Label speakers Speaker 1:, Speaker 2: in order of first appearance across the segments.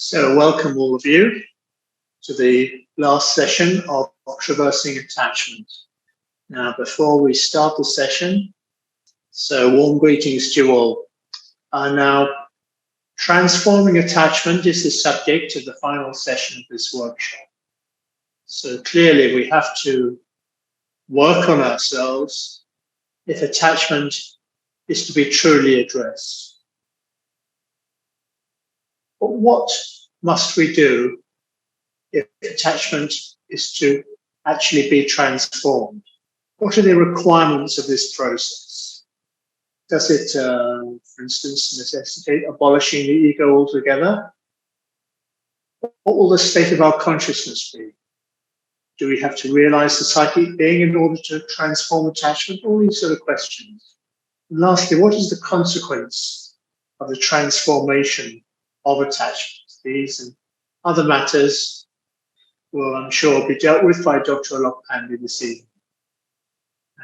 Speaker 1: So welcome all of you to the last session of Traversing Attachment. Now, before we start the session, warm greetings to you all. Now, transforming attachment is the subject of the final session of this workshop. So clearly we have to work on ourselves if attachment is to be truly addressed. But what must we do if attachment is to actually be transformed? What are the requirements of this process? Does it, for instance, necessitate abolishing the ego altogether? What will the state of our consciousness be? Do we have to realize the psychic being in order to transform attachment? All these sort of questions. And lastly, what is the consequence of the transformation of attachment? These and other matters will, I'm sure, be dealt with by Dr. Alok Pandey this evening.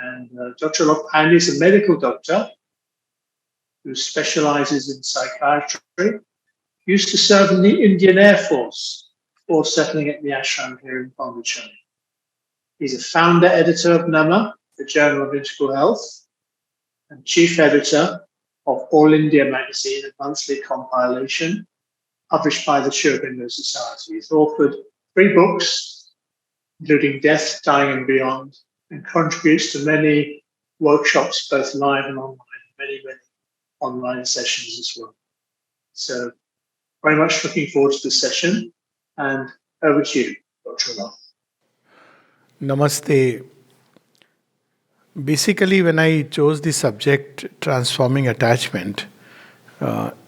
Speaker 1: And Dr. Alok Pandey is a medical doctor who specializes in psychiatry. He used to serve in the Indian Air Force before settling at the ashram here in Pondicherry. He's a founder editor of NAMAH, the Journal of Integral Health, and chief editor of All India magazine, a monthly compilation published by the Sri Aurobindo Society. He's authored 3 books, including Death, Dying and Beyond, and contributes to many workshops, both live and online, many online sessions as well. So very much looking forward to the session, and over to you, Dr. Alok.
Speaker 2: Namaste. Basically, when I chose the subject, transforming attachment,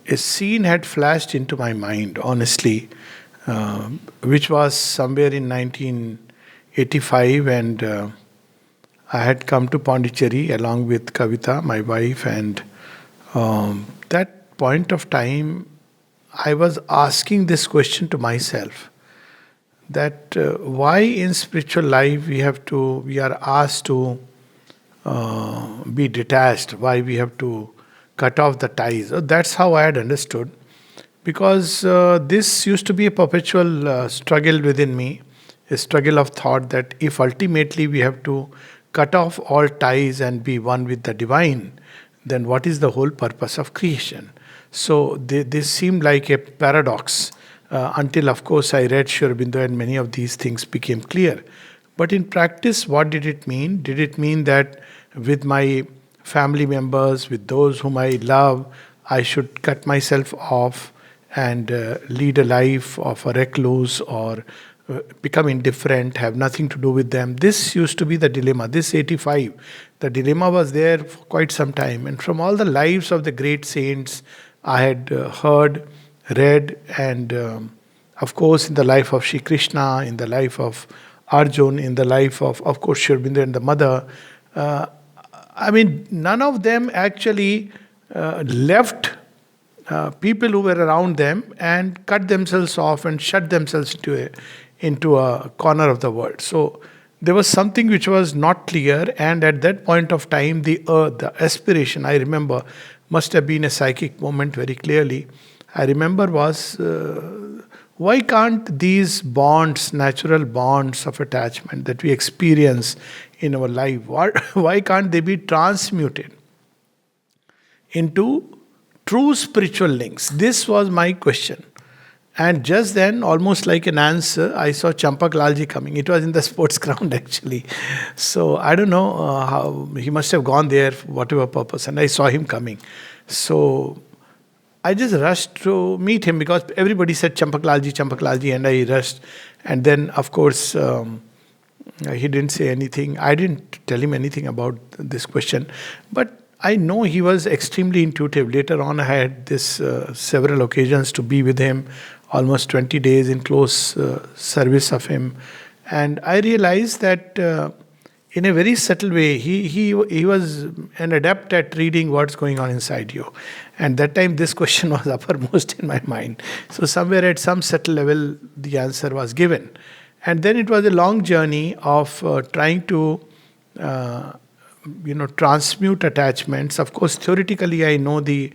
Speaker 2: a scene had flashed into my mind, honestly, which was somewhere in 1985, and I had come to Pondicherry along with Kavita, my wife, and that point of time, I was asking this question to myself, that why in spiritual life we are asked to be detached, why we have to cut off the ties. That's how I had understood. Because this used to be a perpetual struggle within me, a struggle of thought that if ultimately we have to cut off all ties and be one with the divine, then what is the whole purpose of creation? So this seemed like a paradox until, of course, I read Sri Aurobindo and many of these things became clear. But in practice, what did it mean? Did it mean that with my family members, with those whom I love, I should cut myself off and lead a life of a recluse or become indifferent, have nothing to do with them? This used to be the dilemma. This 85, the dilemma was there for quite some time. And from all the lives of the great saints I had heard, read, and of course in the life of Shri Krishna, in the life of Arjun, in the life of course, Sri Aurobindo and the mother, none of them actually left people who were around them and cut themselves off and shut themselves into a corner of the world. So there was something which was not clear, and at that point of time, the aspiration, I remember, must have been a psychic moment very clearly. I remember was, why can't these bonds, natural bonds of attachment that we experience in our life, why can't they be transmuted into true spiritual links? This was my question. And just then, almost like an answer, I saw Champak Lalji coming. It was in the sports ground actually. So I don't know how he must have gone there for whatever purpose, and I saw him coming. So I just rushed to meet him because everybody said Champak Lalji, and I rushed. And then, of course, he didn't say anything. I didn't tell him anything about this question. But I know he was extremely intuitive. Later on, I had this several occasions to be with him, almost 20 days in close service of him. And I realized that in a very subtle way, he was an adept at reading what's going on inside you. And that time, this question was uppermost in my mind. So somewhere at some subtle level, the answer was given. And then it was a long journey of trying to transmute attachments. Of course, theoretically, I knew the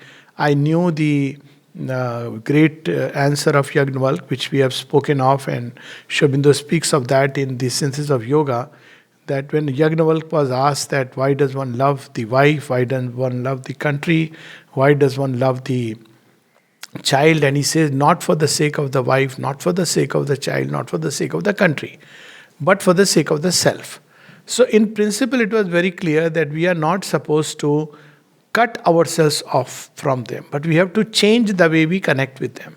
Speaker 2: great answer of Yagnavalk, which we have spoken of, and Sri Aurobindo speaks of that in the Synthesis of Yoga, that when Yagnavalk was asked that why does one love the wife, why does one love the country, why does one love the child, and he says, not for the sake of the wife, not for the sake of the child, not for the sake of the country, but for the sake of the self. So, in principle, it was very clear that we are not supposed to cut ourselves off from them, but we have to change the way we connect with them.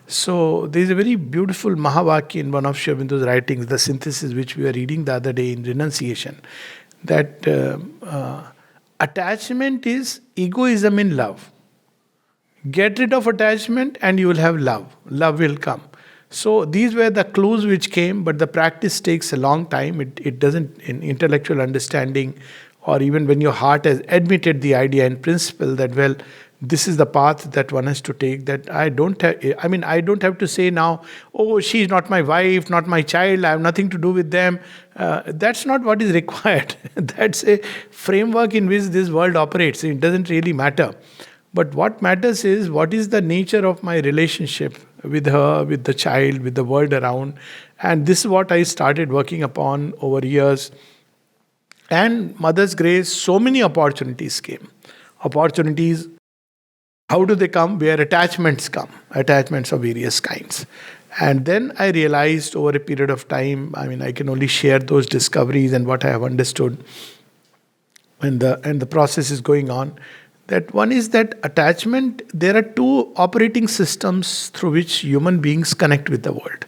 Speaker 2: So, there is a very beautiful Mahavakya in one of Sri Aurobindo's writings, the synthesis which we were reading the other day in Renunciation, that attachment is egoism in love. Get rid of attachment and you will have love. Love will come. So these were the clues which came, but the practice takes a long time. It doesn't, in intellectual understanding, or even when your heart has admitted the idea in principle that, well, this is the path that one has to take, that I don't have to say now, oh, she's not my wife, not my child, I have nothing to do with them. That's not what is required. That's a framework in which this world operates. It doesn't really matter. But what matters is, what is the nature of my relationship with her, with the child, with the world around. And this is what I started working upon over years. And Mother's Grace, so many opportunities came. Opportunities, how do they come? Where attachments come, attachments of various kinds. And then I realized over a period of time, I can only share those discoveries and what I have understood, and the process is going on. That one is that attachment, there are two operating systems through which human beings connect with the world.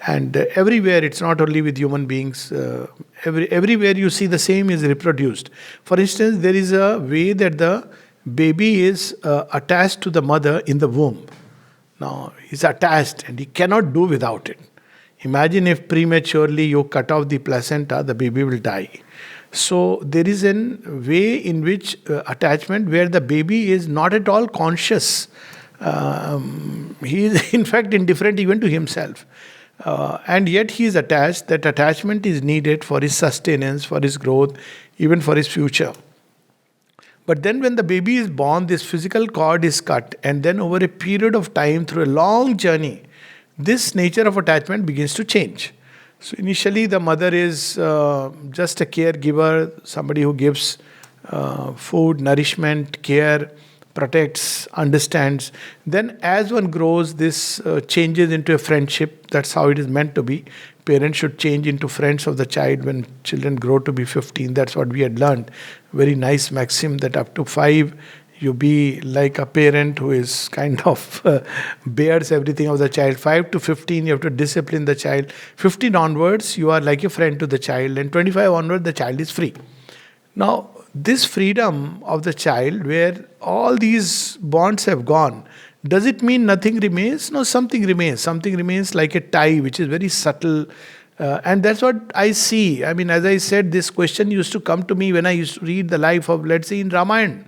Speaker 2: And everywhere, it's not only with human beings, everywhere you see the same is reproduced. For instance, there is a way that the baby is attached to the mother in the womb. Now, he's attached and he cannot do without it. Imagine if prematurely you cut off the placenta, the baby will die. So there is a way in which attachment where the baby is not at all conscious. He is in fact indifferent even to himself. And yet he is attached. That attachment is needed for his sustenance, for his growth, even for his future. But then when the baby is born, this physical cord is cut. And then over a period of time, through a long journey, this nature of attachment begins to change. So initially the mother is just a caregiver, somebody who gives food, nourishment, care, protects, understands. Then as one grows, this changes into a friendship. That's how it is meant to be. Parents should change into friends of the child when children grow to be 15. That's what we had learned. Very nice maxim that up to 5, you be like a parent who is kind of bears everything of the child. 5 to 15, you have to discipline the child. 15 onwards, you are like a friend to the child. And 25 onwards, the child is free. Now, this freedom of the child, where all these bonds have gone, does it mean nothing remains? No, something remains. Something remains like a tie, which is very subtle. And that's what I see. As I said, this question used to come to me when I used to read the life of, let's say, in Ramayana.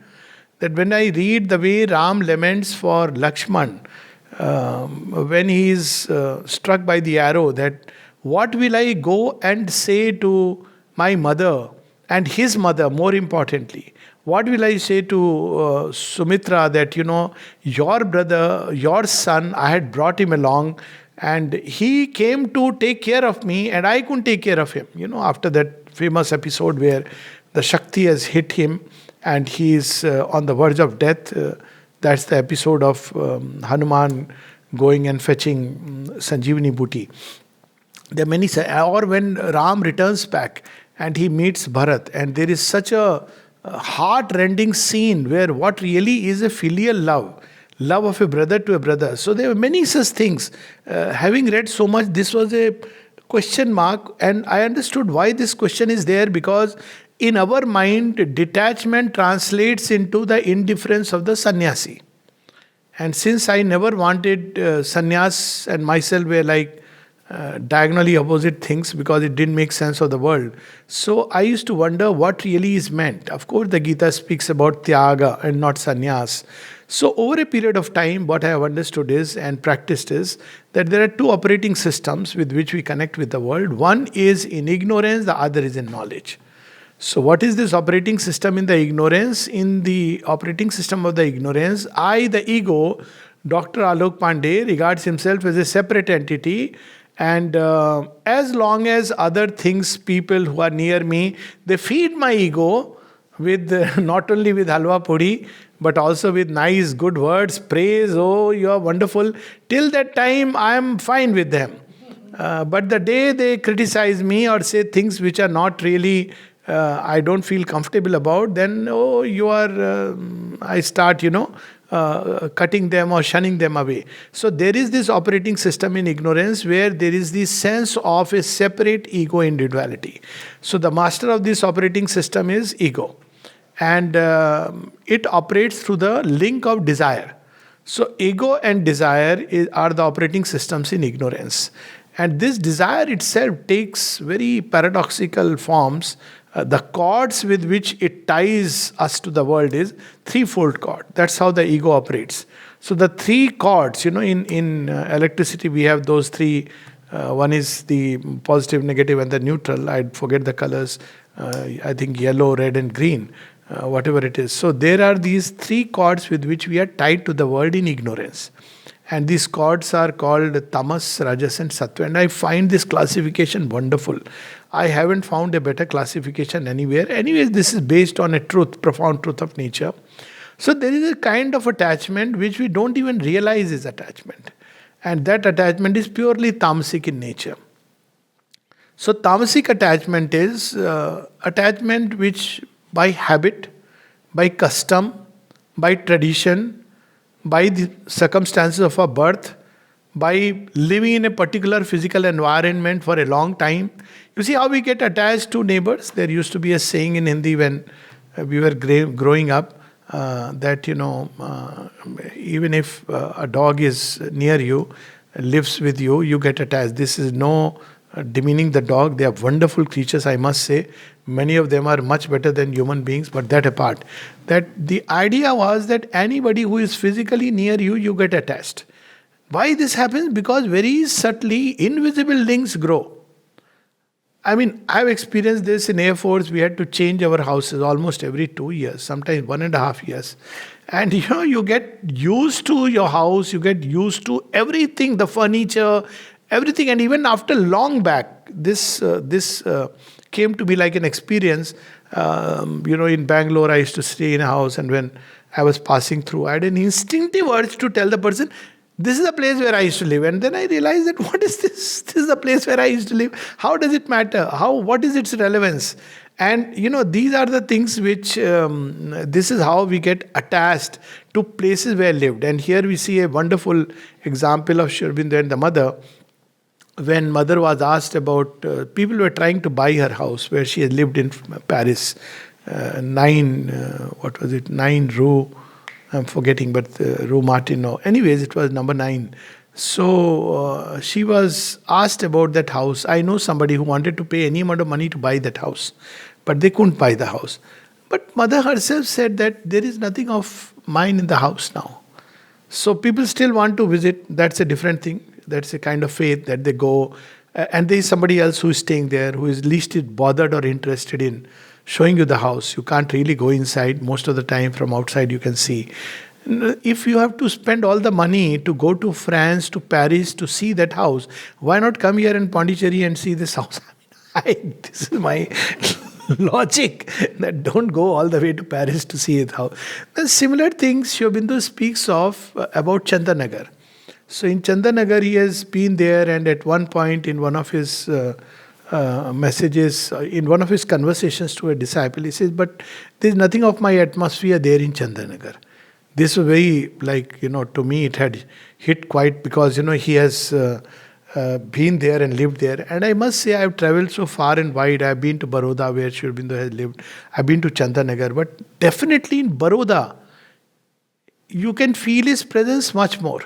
Speaker 2: That when I read the way Ram laments for Lakshman, when he is struck by the arrow, that what will I go and say to my mother and his mother, more importantly? What will I say to Sumitra that, your brother, your son, I had brought him along and he came to take care of me and I couldn't take care of him. After that famous episode where the Shakti has hit him and he is on the verge of death. That's the episode of Hanuman going and fetching Sanjeevani Bhuti. There are many, or when Ram returns back and he meets Bharat, and there is such a heart-rending scene where what really is a filial love of a brother to a brother. So there are many such things. Having read so much, this was a question mark, and I understood why this question is there, because in our mind, detachment translates into the indifference of the sannyasi. And since I never wanted sannyas and myself were like diagonally opposite things because it didn't make sense of the world. So I used to wonder what really is meant. Of course, the Gita speaks about tyaga and not sannyas. So over a period of time, what I have understood is and practiced is that there are two operating systems with which we connect with the world. One is in ignorance, the other is in knowledge. So what is this operating system in the ignorance? In the operating system of the ignorance, I, the ego, Dr. Alok Pandey regards himself as a separate entity, and as long as other things, people who are near me, they feed my ego with not only with halwa puri, but also with nice, good words, praise. Oh, you are wonderful. Till that time, I am fine with them. But the day they criticize me or say things which are not really, I don't feel comfortable about, then, oh, you are, I start, cutting them or shunning them away. So there is this operating system in ignorance where there is this sense of a separate ego individuality. So the master of this operating system is ego. And it operates through the link of desire. So ego and desire are the operating systems in ignorance. And this desire itself takes very paradoxical forms. The cords with which it ties us to the world is threefold cord. That's how the ego operates. So the three cords, in electricity we have those three. One is the positive, negative, and the neutral. I forget the colors. I think yellow, red, and green. Whatever it is. So there are these three cords with which we are tied to the world in ignorance. And these cords are called tamas, rajas, and sattva. And I find this classification wonderful. I haven't found a better classification anywhere. Anyways, this is based on a truth, profound truth of nature. So there is a kind of attachment which we don't even realize is attachment. And that attachment is purely tamasic in nature. So tamasic attachment is attachment which by habit, by custom, by tradition, by the circumstances of our birth, by living in a particular physical environment for a long time. You see how we get attached to neighbors? There used to be a saying in Hindi when we were growing up that, even if a dog is near you, lives with you, you get attached. This is no demeaning the dog. They are wonderful creatures, I must say. Many of them are much better than human beings, but that apart. That the idea was that anybody who is physically near you, you get attached. Why this happens? Because very subtly, invisible links grow. I mean, I've experienced this in Air Force. We had to change our houses almost every 2 years, sometimes 1.5 years. And you get used to your house, you get used to everything, the furniture, everything. And even after long back, this came to be like an experience. In Bangalore, I used to stay in a house, and when I was passing through, I had an instinctive urge to tell the person, this is the place where I used to live. And then I realized that what is this? This is the place where I used to live. How does it matter? What is its relevance? And these are the things which, this is how we get attached to places where I lived. And here we see a wonderful example of Sri Aurobindo and the mother. When mother was asked about, people were trying to buy her house where she had lived in Paris, 9 Rue, I'm forgetting, but Rue Martineau. Anyways, it was number 9. So she was asked about that house. I know somebody who wanted to pay any amount of money to buy that house, but they couldn't buy the house. But mother herself said that there is nothing of mine in the house now. So people still want to visit. That's a different thing. That's a kind of faith that they go, and there is somebody else who is staying there, who is least bothered or interested in showing you the house. You can't really go inside. Most of the time from outside you can see. If you have to spend all the money to go to France, to Paris to see that house, why not come here in Pondicherry and see this house? This is my logic, that don't go all the way to Paris to see it house. The similar things Sri Aurobindo speaks of about Chandanagar. So in Chandanagar, he has been there, and at one point in one of his messages, in one of his conversations to a disciple, he says, but there's nothing of my atmosphere there in Chandanagar. This was very, to me it had hit quite, because, he has been there and lived there. And I must say, I've traveled so far and wide. I've been to Baroda, where Sri Aurobindo has lived. I've been to Chandanagar. But definitely in Baroda, you can feel his presence much more.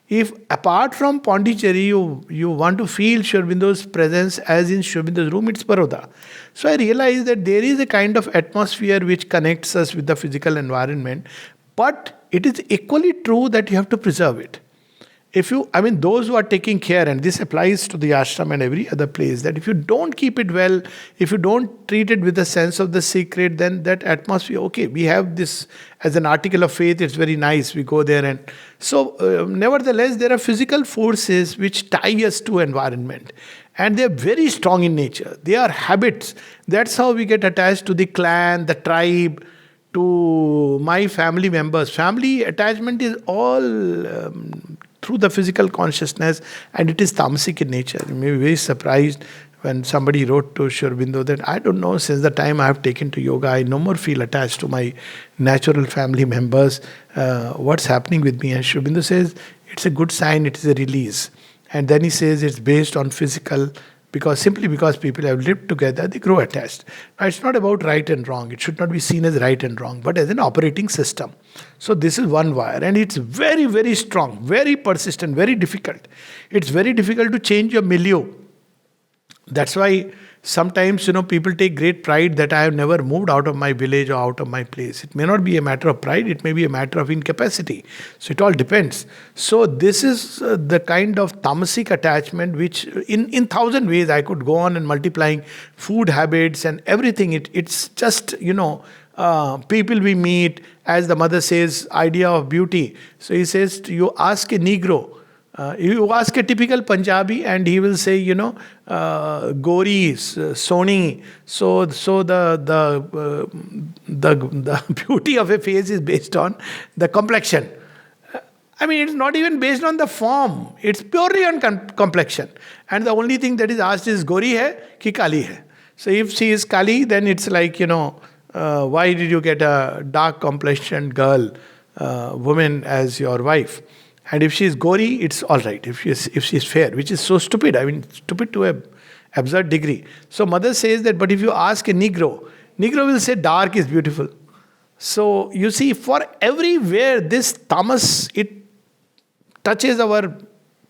Speaker 2: If apart from Pondicherry, you want to feel Sri Aurobindo's presence as in Sri Aurobindo's room, it's Baroda. So I realized that there is a kind of atmosphere which connects us with the physical environment, but it is equally true that you have to preserve it. if you, I mean, those who are taking care, and this applies to the ashram and every other place, that if you don't keep it well, if you don't treat it with a sense of the secret, then that atmosphere, okay, we have this as an article of faith, it's very nice, we go there. And so, nevertheless, there are physical forces which tie us to environment. And they're very strong in nature. They are habits. That's how we get attached to the clan, the tribe, to my family members. Family attachment is all through the physical consciousness, and it is tamasic in nature. You may be very surprised when somebody wrote to Sri Aurobindo that, I don't know, since the time I have taken to yoga, I no more feel attached to my natural family members. What's happening with me? And Sri Aurobindo says, it's a good sign, it is a release. And then he says it's based on physical, simply because people have lived together, they grow attached. Now, it's not about right and wrong. It should not be seen as right and wrong, but as an operating system. So this is one wire, and it's very, very strong, very persistent, very difficult. It's very difficult to change your milieu. That's why sometimes, people take great pride that I have never moved out of my village or out of my place. It may not be a matter of pride, it may be a matter of incapacity. So it all depends. So this is the kind of tamasic attachment which in thousand ways I could go on and multiplying food habits and everything. It's just, people we meet, as the mother says, idea of beauty. So he says, you ask a Negro, you ask a typical Punjabi and he will say, Gori, Soni. So the beauty of a face is based on the complexion. I mean, it's not even based on the form. It's purely on complexion. And the only thing that is asked is, Gori hai ki Kali hai? So if she is Kali, then it's like, why did you get a dark complexioned girl, woman as your wife? And if she is Gori, it's all right. If she is fair, which is so stupid. I mean, stupid to an absurd degree. So mother says that, but if you ask a Negro will say dark is beautiful. So you see, for everywhere, this tamas, it touches our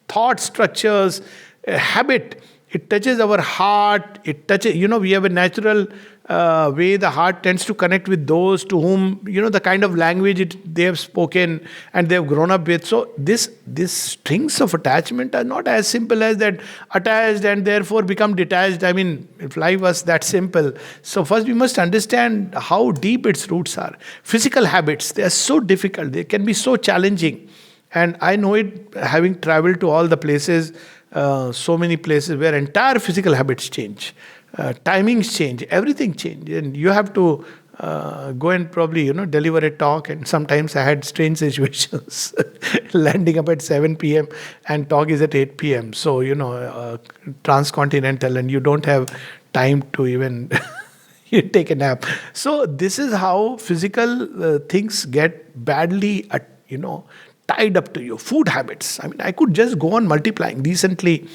Speaker 2: thought structures, habit. It touches our heart. It touches, we have a natural way the heart tends to connect with those to whom, the kind of language they have spoken and they have grown up with. So these strings of attachment are not as simple as that, attached and therefore become detached. I mean, if life was that simple. So first we must understand how deep its roots are. Physical habits, they are so difficult. They can be so challenging. And I know it, having traveled to all the places, so many places where entire physical habits change. Timings change, everything change, and you have to go and probably deliver a talk. And sometimes I had strange situations, landing up at 7 p.m. and talk is at 8 p.m. So transcontinental, and you don't have time to even you take a nap. So this is how physical things get badly tied up to you. Food habits. I mean, I could just go on multiplying. Recently,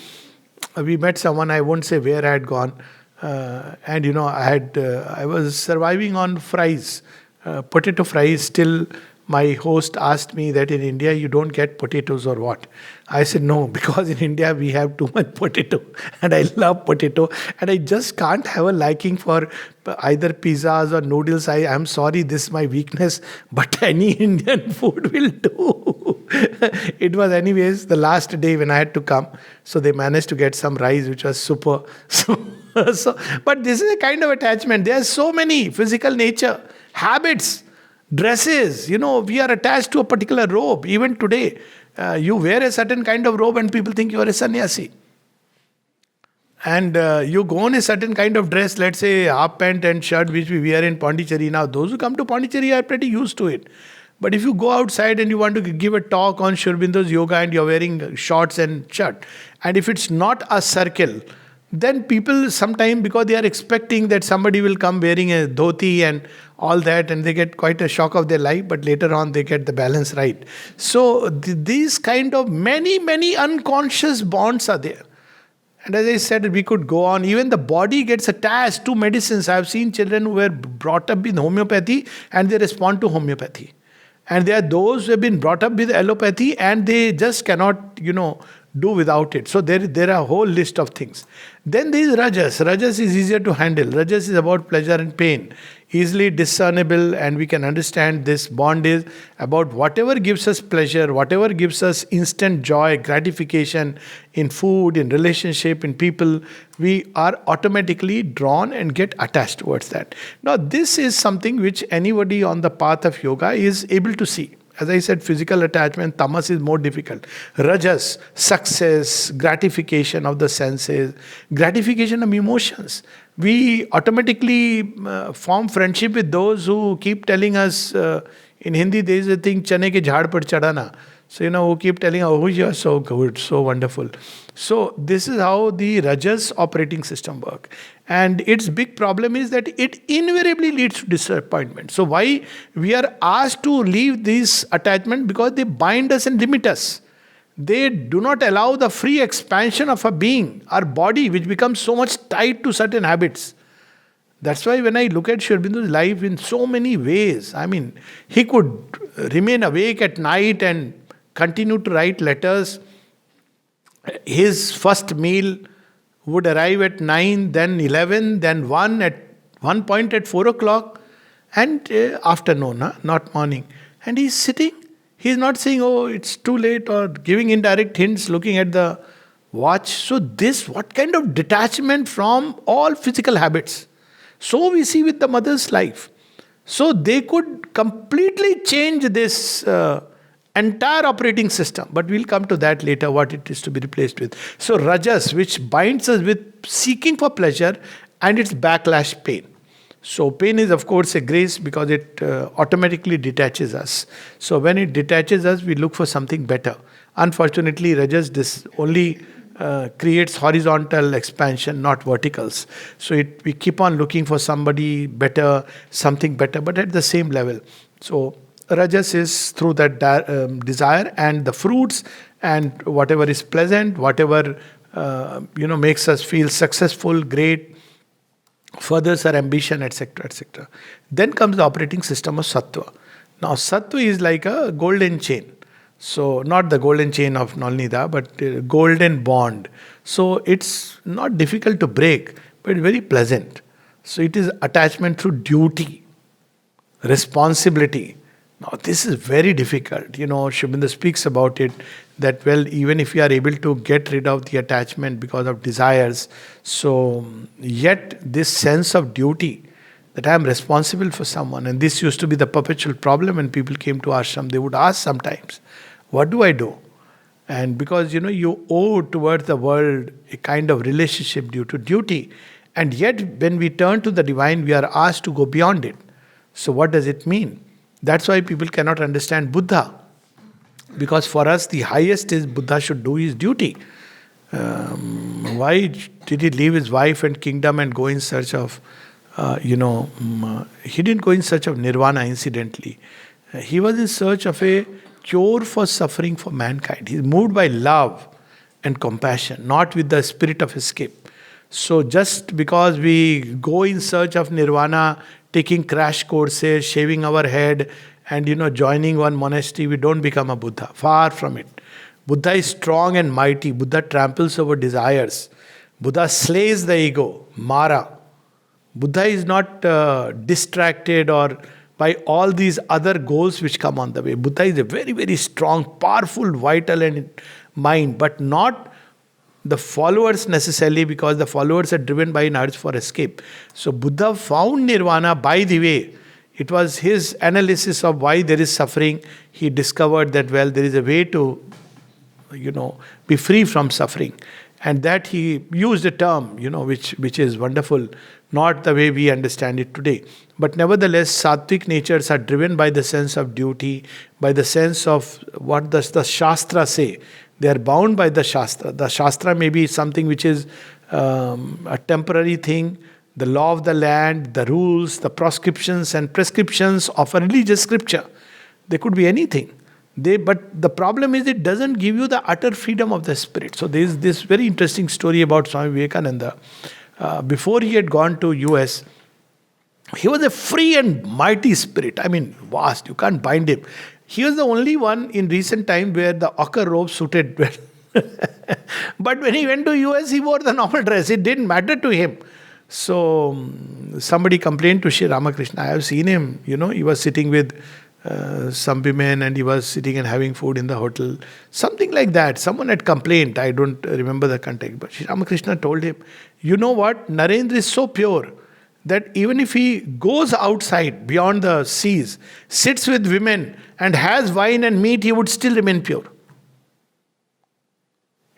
Speaker 2: we met someone. I won't say where I had gone. And I was surviving on fries, potato fries. Till my host asked me that in India you don't get potatoes or what. I said no, because in India we have too much potato, and I love potato, and I just can't have a liking for either pizzas or noodles. I'm sorry, this is my weakness, but any Indian food will do. It was anyways the last day when I had to come, so they managed to get some rice, which was super. But this is a kind of attachment. There are so many physical nature, habits, dresses. We are attached to a particular robe. Even today, you wear a certain kind of robe and people think you are a sannyasi. And you go on a certain kind of dress, let's say half pant and shirt, which we wear in Pondicherry. Now, those who come to Pondicherry are pretty used to it. But if you go outside and you want to give a talk on Sri Aurobindo's yoga and you're wearing shorts and shirt, and if it's not a circle, then people sometimes, because they are expecting that somebody will come wearing a dhoti and all that, and they get quite a shock of their life, but later on they get the balance right. So these kind of many unconscious bonds are there. And as I said, we could go on. Even the body gets attached to medicines. I have seen children who were brought up with homeopathy and they respond to homeopathy. And there are those who have been brought up with allopathy and they just cannot, do without it. So there are a whole list of things. Then there is Rajas. Rajas is easier to handle. Rajas is about pleasure and pain. easily discernible, and we can understand this bond is about whatever gives us pleasure, whatever gives us instant joy, gratification in food, in relationship, in people, we are automatically drawn and get attached towards that. Now, this is something which anybody on the path of yoga is able to see. As I said, physical attachment, tamas is more difficult. Rajas, success, gratification of the senses, gratification of emotions. We automatically form friendship with those who keep telling us, in Hindi there is a thing, chane ke jhaad par chadana. So, who keep telling, oh, you're so good, so wonderful. So, this is how the Rajas operating system work. And its big problem is that it invariably leads to disappointment. So, why we are asked to leave this attachment? Because they bind us and limit us. They do not allow the free expansion of a being, our body, which becomes so much tied to certain habits. That's why when I look at Sri Aurobindo's life in so many ways, I mean, he could remain awake at night and continue to write letters. His first meal would arrive at 9, then 11, then 1, at one point at 4 o'clock, and afternoon, not morning. And he's sitting. He's not saying, oh, it's too late, or giving indirect hints, looking at the watch. So this, what kind of detachment from all physical habits? So we see with the mother's life. So they could completely change this entire operating system. But we'll come to that later, what it is to be replaced with. So Rajas, which binds us with seeking for pleasure, and its backlash pain. So pain is of course a grace, because it automatically detaches us. So when it detaches us, we look for something better. Unfortunately, Rajas this only creates horizontal expansion, not verticals. So we keep on looking for somebody better, something better, but at the same level. So Rajas is through that desire, and the fruits and whatever is pleasant, whatever makes us feel successful, great, furthers our ambition, etc., etc. Then comes the operating system of Sattva. Now, Sattva is like a golden chain. So, not the golden chain of Nolnida, but golden bond. So, it's not difficult to break, but very pleasant. So, it is attachment through duty, responsibility. Now, this is very difficult. Sri Aurobindo speaks about it, that, well, even if you are able to get rid of the attachment because of desires, so yet this sense of duty, that I am responsible for someone, and this used to be the perpetual problem when people came to ashram. They would ask sometimes, what do I do? And because, you owe towards the world a kind of relationship due to duty. And yet, when we turn to the divine, we are asked to go beyond it. So what does it mean? That's why people cannot understand Buddha. Because for us, the highest is Buddha should do his duty. Why did he leave his wife and kingdom and go in search of, he didn't go in search of nirvana incidentally. He was in search of a cure for suffering for mankind. He's moved by love and compassion, not with the spirit of escape. So just because we go in search of nirvana, taking crash courses, shaving our head, and joining one monastery, we don't become a Buddha. Far from it. Buddha is strong and mighty. Buddha tramples over desires. Buddha slays the ego, Mara. Buddha is not distracted or by all these other goals which come on the way. Buddha is a very, very strong, powerful, vital and mind, but not the followers necessarily, because the followers are driven by an urge for escape. So Buddha found nirvana by the way. It was his analysis of why there is suffering. He discovered that, well, there is a way to, be free from suffering. And that he used a term, which is wonderful, not the way we understand it today. But nevertheless, sattvic natures are driven by the sense of duty, by the sense of what does the Shastra say. They are bound by the Shastra. The Shastra may be something which is a temporary thing, the law of the land, the rules, the prescriptions and prescriptions of a religious scripture. They could be anything. But the problem is it doesn't give you the utter freedom of the spirit. So there is this very interesting story about Swami Vivekananda. Before he had gone to US, he was a free and mighty spirit. I mean, vast. You can't bind him. He was the only one in recent time where the ochre robe suited well. But when he went to US, he wore the normal dress. It didn't matter to him. So somebody complained to Sri Ramakrishna. I have seen him, he was sitting with some women and he was sitting and having food in the hotel. Something like that. Someone had complained. I don't remember the context. But Sri Ramakrishna told him, you know what? Narendra is so pure that even if he goes outside beyond the seas, sits with women and has wine and meat, he would still remain pure.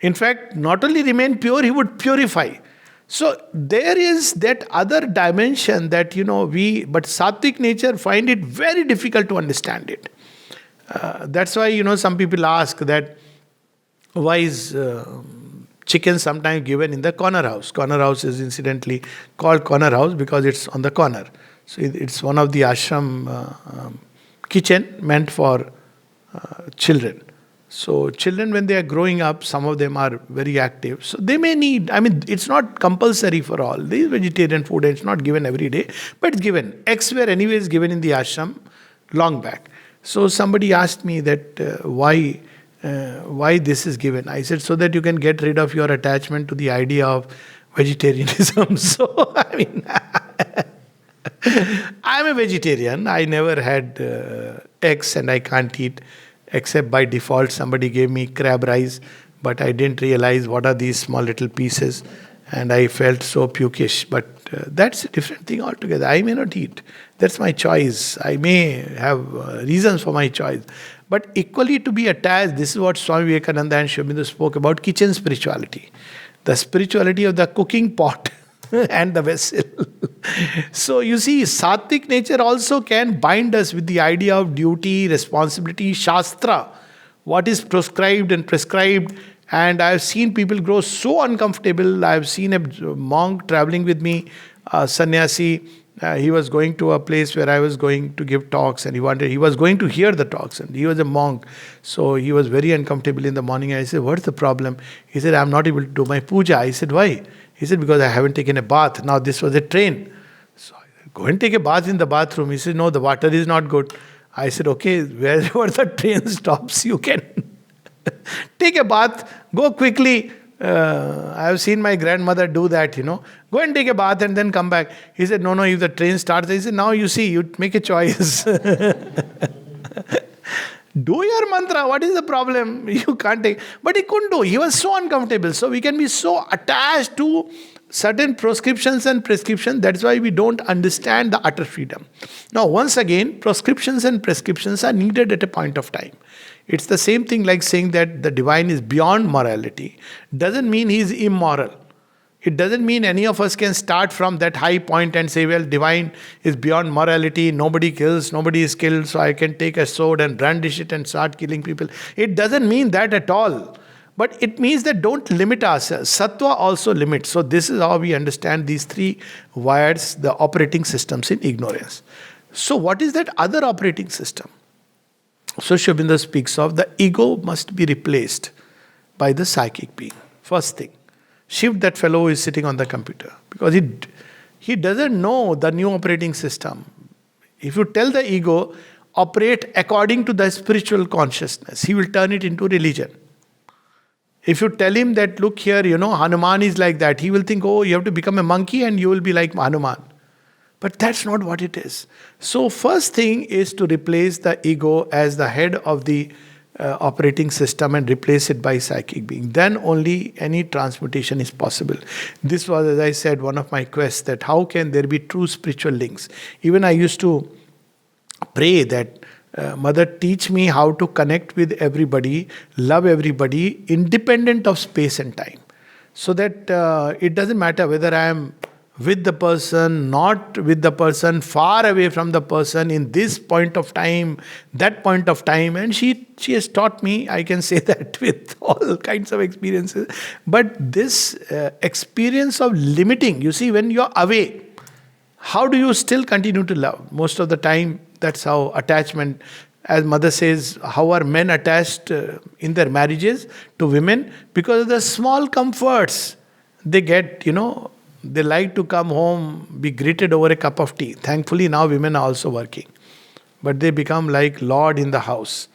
Speaker 2: In fact, not only remain pure, he would purify. So there is that other dimension that, but Sattvic nature find it very difficult to understand it. That's why, some people ask that why is chicken sometimes given in the corner house. Corner house is incidentally called corner house because it's on the corner. So it's one of the ashram kitchen meant for children. So children, when they are growing up, some of them are very active. So they may need, it's not compulsory for all. This vegetarian food, it's not given every day, but it's given. Eggs were anyways given in the ashram long back. So somebody asked me that why this is given. I said, so that you can get rid of your attachment to the idea of vegetarianism. So, I'm a vegetarian. I never had eggs and I can't eat. Except by default, somebody gave me crab rice, but I didn't realize what are these small little pieces, and I felt so pukish. But that's a different thing altogether. I may not eat. That's my choice. I may have reasons for my choice. But equally to be attached, this is what Swami Vivekananda and Sri Aurobindo spoke about, kitchen spirituality. The spirituality of the cooking pot and the vessel. So you see, Sattvic nature also can bind us with the idea of duty, responsibility, Shastra, what is prescribed and prescribed. And I have seen people grow so uncomfortable. I have seen a monk traveling with me, sannyasi. He was going to a place where I was going to give talks, and he was going to hear the talks, and he was a monk. So he was very uncomfortable in the morning. I said, what's the problem? He said, I'm not able to do my puja. I said, why? He said, because I haven't taken a bath. Now this was a train. So I said, go and take a bath in the bathroom. He said, no, the water is not good. I said, okay, wherever the train stops, you can take a bath, go quickly. I have seen my grandmother do that, Go and take a bath and then come back. He said, no, if the train starts. I said, now you see, you make a choice. Do your mantra. What is the problem? You can't take. But he couldn't do. He was so uncomfortable. So we can be so attached to certain prescriptions and prescriptions. That's why we don't understand the utter freedom. Now, once again, prescriptions and prescriptions are needed at a point of time. It's the same thing like saying that the divine is beyond morality. Doesn't mean he is immoral. It doesn't mean any of us can start from that high point and say, well, divine is beyond morality, nobody kills, nobody is killed, so I can take a sword and brandish it and start killing people. It doesn't mean that at all. But it means that don't limit ourselves. Sattva also limits. So this is how we understand these three wires, the operating systems in ignorance. So what is that other operating system? So Sri Aurobindo speaks of the ego must be replaced by the psychic being. First thing. Shift that fellow who is sitting on the computer. Because he doesn't know the new operating system. If you tell the ego, operate according to the spiritual consciousness, he will turn it into religion. If you tell him that, look here, Hanuman is like that, he will think, oh, you have to become a monkey and you will be like Hanuman. But that's not what it is. So first thing is to replace the ego as the head of the operating system and replace it by psychic being. Then only any transmutation is possible. This was, as I said, one of my quests, that how can there be true spiritual links. Even I used to pray that Mother, teach me how to connect with everybody, love everybody, independent of space and time. So that it doesn't matter whether I am with the person, not with the person, far away from the person, in this point of time, that point of time. And she has taught me, I can say that with all kinds of experiences. But this experience of limiting, you see, when you're away, how do you still continue to love? Most of the time, that's how attachment, as Mother says, how are men attached in their marriages to women? Because of the small comforts they get, They like to come home, be greeted over a cup of tea. Thankfully, now women are also working. But they become like Lord in the house.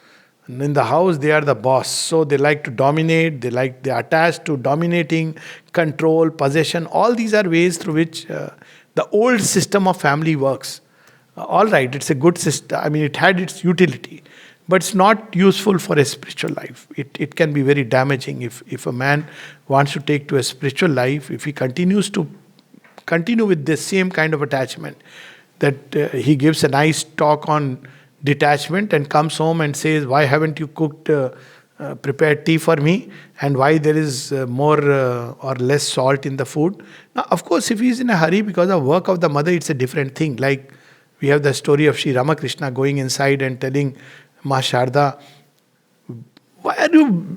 Speaker 2: In the house, they are the boss. So they like to dominate, they are attached to dominating, control, possession. All these are ways through which the old system of family works. All right, it's a good system. I mean, it had its utility, but it's not useful for a spiritual life. It can be very damaging if a man wants to take to a spiritual life, if he continues to continue with this same kind of attachment, that he gives a nice talk on detachment and comes home and says, why haven't you cooked prepared tea for me, and why there is more or less salt in the food. Now, of course, if he is in a hurry because of work of the mother, it's a different thing. Like we have the story of Sri Ramakrishna going inside and telling Ma Sharda, why are you,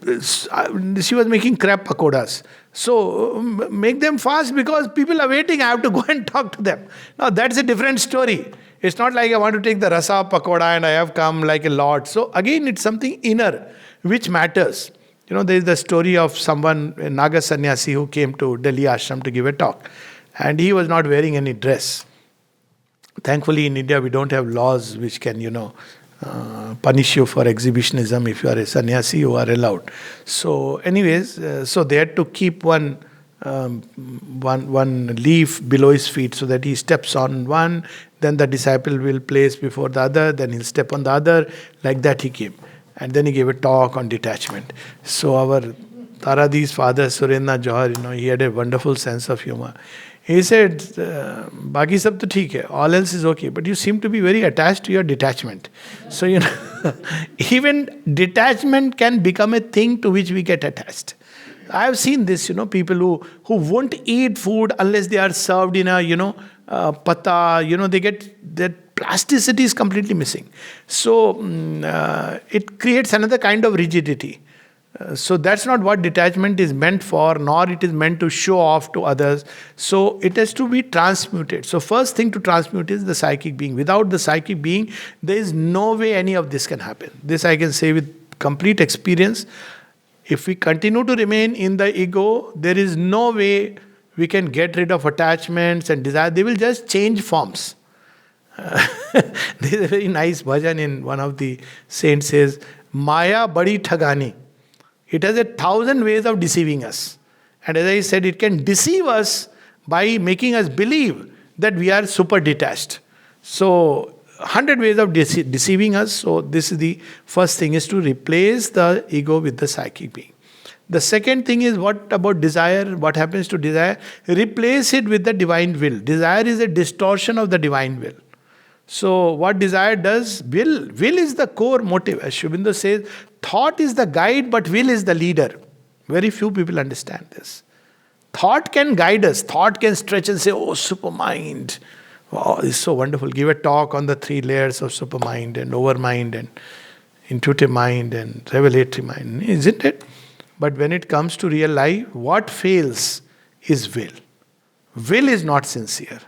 Speaker 2: she was making crab pakodas. So make them fast because people are waiting. I have to go and talk to them. Now that's a different story. It's not like I want to take the rasa pakoda and I have come like a lord. So again, it's something inner which matters. You know, there is the story of someone, a Naga sannyasi, who came to Delhi ashram to give a talk. And he was not wearing any dress. Thankfully, in India, we don't have laws which can, punish you for exhibitionism. If you are a sannyasi, you are allowed. So anyways, so they had to keep one leaf below his feet so that he steps on one, then the disciple will place before the other, then he'll step on the other. Like that he came. And then he gave a talk on detachment. So our Taradi's father, Surendra Johar, he had a wonderful sense of humor. He said, Baki sab to theek hai, all else is okay, but you seem to be very attached to your detachment. So, even detachment can become a thing to which we get attached. I have seen this, people who won't eat food unless they are served in a, pata, they get, that plasticity is completely missing. So, it creates another kind of rigidity. So that's not what detachment is meant for, nor it is meant to show off to others. So it has to be transmuted. So first thing to transmute is the psychic being. Without the psychic being, there is no way any of this can happen. This I can say with complete experience. If we continue to remain in the ego, there is no way we can get rid of attachments and desire. They will just change forms. There is a very nice bhajan in one of the saints says, Maya badi thagani. It has 1,000 ways of deceiving us. And as I said, it can deceive us by making us believe that we are super detached. So, 100 ways of deceiving us. So, this is the first thing, is to replace the ego with the psychic being. The second thing is, what about desire? What happens to desire? Replace it with the divine will. Desire is a distortion of the divine will. So what desire does, will is the core motive. As Sri Aurobindo says, thought is the guide, but will is the leader. Very few people understand this. Thought can guide us. Thought can stretch and say, oh, supermind. Wow, this is so wonderful. Give a talk on the 3 layers of supermind and overmind and intuitive mind and revelatory mind. Isn't it? But when it comes to real life, what fails is will. Will is not sincere.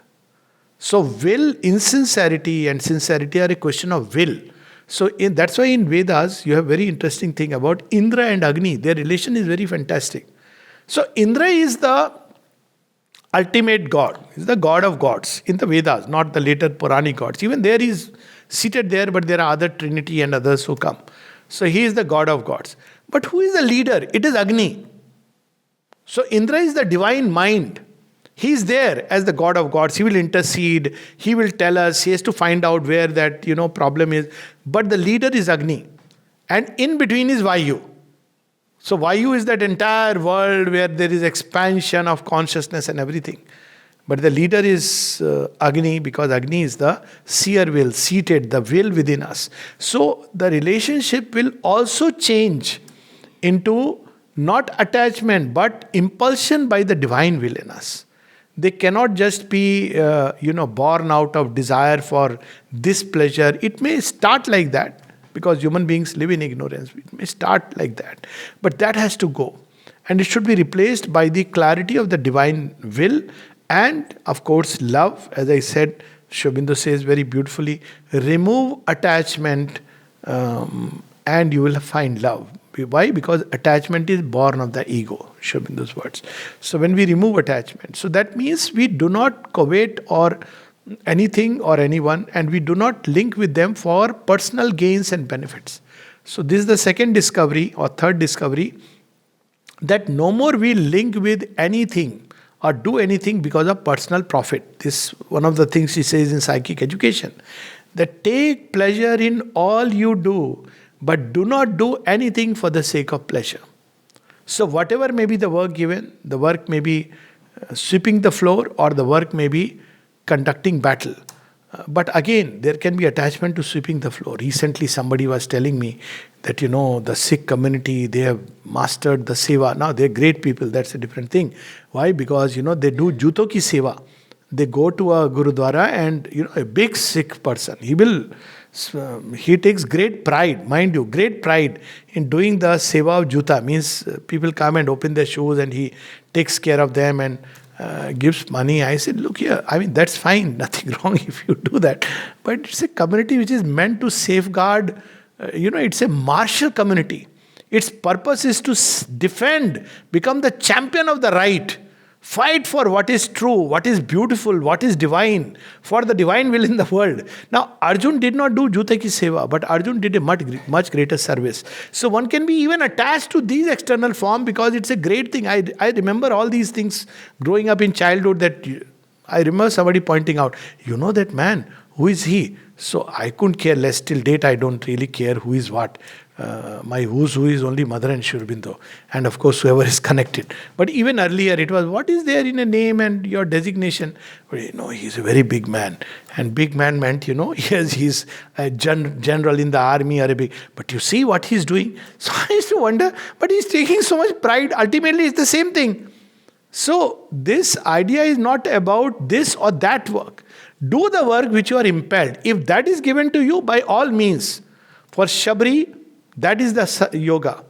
Speaker 2: So will, insincerity and sincerity are a question of will. So that's why in Vedas, you have very interesting thing about Indra and Agni. Their relation is very fantastic. So Indra is the ultimate god. He's the god of gods in the Vedas, not the later Puranic gods. Even there he is seated there, but there are other Trinity and others who come. So he is the god of gods. But who is the leader? It is Agni. So Indra is the divine mind. He is there as the god of gods. He will intercede. He will tell us. He has to find out where that problem is. But the leader is Agni. And in between is Vayu. So Vayu is that entire world where there is expansion of consciousness and everything. But the leader is Agni, because Agni is the seer will, seated, the will within us. So the relationship will also change into not attachment, but impulsion by the divine will in us. They cannot just be, born out of desire for this pleasure. It may start like that, because human beings live in ignorance. It may start like that. But that has to go. And it should be replaced by the clarity of the divine will and, of course, love. As I said, Sri Aurobindo says very beautifully, remove attachment and you will find love. Why? Because attachment is born of the ego, Sri Aurobindo's words. So when we remove attachment, so that means we do not covet or anything or anyone, and we do not link with them for personal gains and benefits. So this is the second discovery or third discovery, that no more we link with anything or do anything because of personal profit. This one of the things she says in psychic education, that take pleasure in all you do, but do not do anything for the sake of pleasure. So whatever may be the work given, the work may be sweeping the floor or the work may be conducting battle. But again, there can be attachment to sweeping the floor. Recently, somebody was telling me that, the Sikh community, they have mastered the seva. Now, they're great people, that's a different thing. Why? Because, they do juto ki seva. They go to a gurudwara and, a big Sikh person, he takes great pride, mind you, great pride in doing the seva of juta. Means people come and open their shoes and he takes care of them and gives money. I said, look here, that's fine, nothing wrong if you do that. But it's a community which is meant to safeguard, it's a martial community. Its purpose is to defend, become the champion of the right. Fight for what is true, what is beautiful, what is divine, for the divine will in the world. Now, Arjun did not do Juta ki seva, but Arjun did a much greater service. So one can be even attached to these external form because it's a great thing. I remember all these things growing up in childhood that I remember somebody pointing out, that man, who is he? So I couldn't care less. Till date, I don't really care who is what. My who's who is only Mother and Shri Aurobindo, and of course whoever is connected. But even earlier it was, what is there in a name and your designation? But he's a very big man, and big man meant yes, he's a general in the army or a big. But you see what he's doing. So I used to wonder, but he's taking so much pride. Ultimately, it's the same thing. So this idea is not about this or that work. Do the work which you are impelled. If that is given to you, by all means. For Shabri, that is the yoga.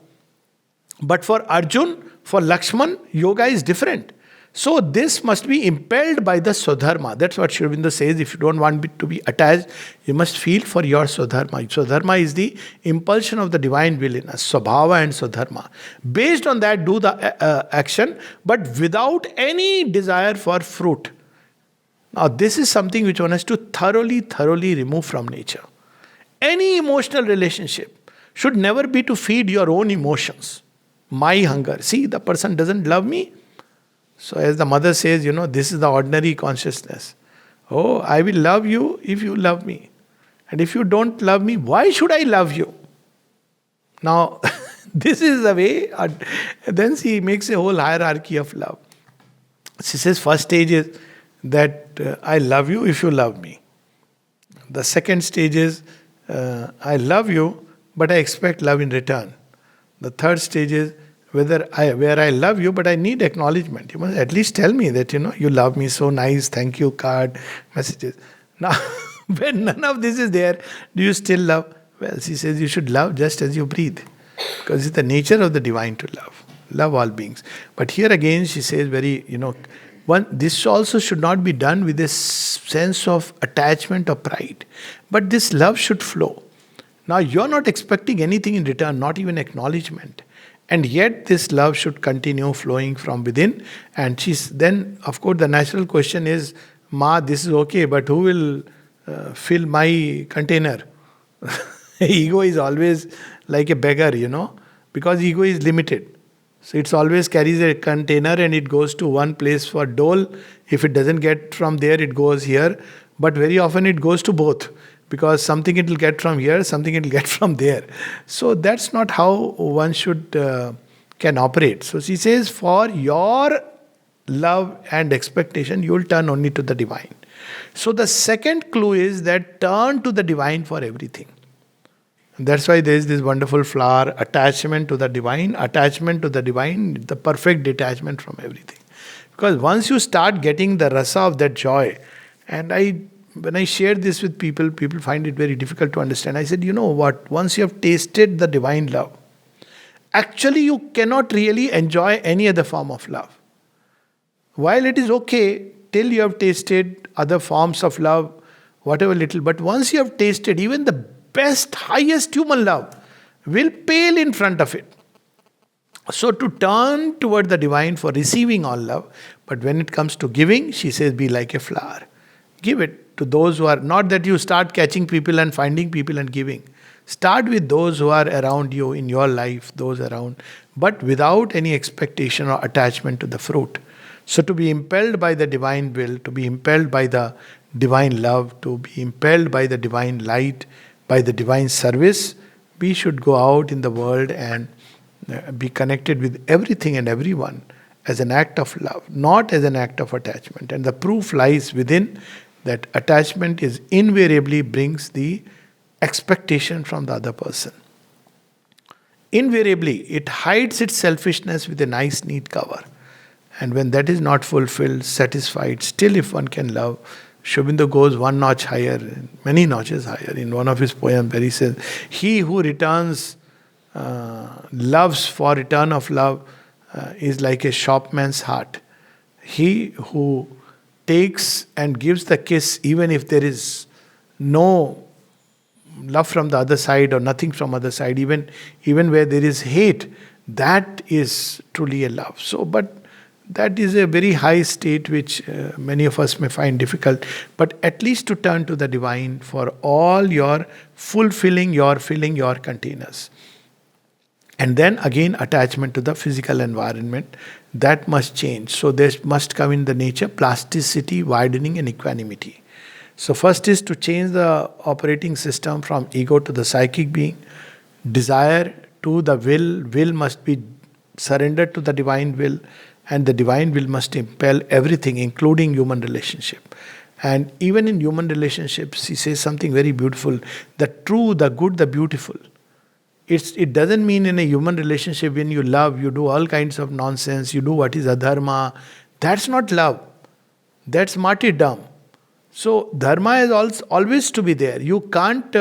Speaker 2: But for Arjun, for Lakshman, yoga is different. So this must be impelled by the Swadharma. That's what Sri Aurobindo says. If you don't want to be attached, you must feel for your Swadharma. Swadharma is the impulsion of the divine will in us. Swabhava and Swadharma. Based on that, do the action, but without any desire for fruit. Now this is something which one has to thoroughly remove from nature. Any emotional relationship should never be to feed your own emotions. My hunger. See, the person doesn't love me. So as the mother says, this is the ordinary consciousness. Oh, I will love you if you love me. And if you don't love me, why should I love you? Now, this is the way. Then she makes a whole hierarchy of love. She says, first stage is that I love you if you love me. The second stage is I love you, but I expect love in return. The third stage is where I love you, but I need acknowledgement. You must at least tell me that, you love me, so nice, thank you, card, messages. Now, when none of this is there, do you still love? Well, she says you should love just as you breathe. Because it's the nature of the divine to love. Love all beings. But here again, she says this also should not be done with a sense of attachment or pride. But this love should flow. Now, you're not expecting anything in return, not even acknowledgement. And yet, this love should continue flowing from within. And then, of course, the natural question is, Ma, this is okay, but who will fill my container? Ego is always like a beggar, because ego is limited. So it always carries a container and it goes to one place for dole. If it doesn't get from there, it goes here. But very often it goes to both. Because something it will get from here, something it will get from there. So that's not how one can operate. So she says, for your love and expectation, you will turn only to the divine. So the second clue is that turn to the divine for everything. And that's why there is this wonderful flower, attachment to the divine, the perfect detachment from everything. Because once you start getting the rasa of that joy, and when I share this with people, people find it very difficult to understand. I said, you know what? Once you have tasted the divine love, actually you cannot really enjoy any other form of love. While it is okay till you have tasted other forms of love, whatever little, but once you have tasted even the best, highest human love will pale in front of it. So to turn toward the divine for receiving all love, but when it comes to giving, she says, be like a flower. Give it to those who are, not that you start catching people and finding people and giving. Start with those who are around you in your life, those around, but without any expectation or attachment to the fruit. So, to be impelled by the divine will, to be impelled by the divine love, to be impelled by the divine light, by the divine service, we should go out in the world and be connected with everything and everyone as an act of love, not as an act of attachment. And the proof lies within that attachment is invariably brings the expectation from the other person. Invariably, it hides its selfishness with a nice, neat cover. And when that is not fulfilled, satisfied, still if one can love, Shobindo goes one notch higher, many notches higher. In one of his poems, where he says, "He who returns, loves for return of love, is like a shopman's heart. He who takes and gives the kiss, even if there is no love from the other side or nothing from other side, even where there is hate, that is truly a love." So, but that is a very high state which many of us may find difficult. But at least to turn to the divine for all your fulfilling, your filling your containers. And then again, attachment to the physical environment, that must change. So there must come in the nature plasticity, widening, and equanimity. So first is to change the operating system from ego to the psychic being, desire to the will. Will must be surrendered to the divine will, and the divine will must impel everything, including human relationship. And even in human relationships, he says something very beautiful: the true, the good, the beautiful. It doesn't mean in a human relationship when you love, you do all kinds of nonsense, you do what is adharma. That's not love. That's martyrdom. So dharma is always to be there. You can't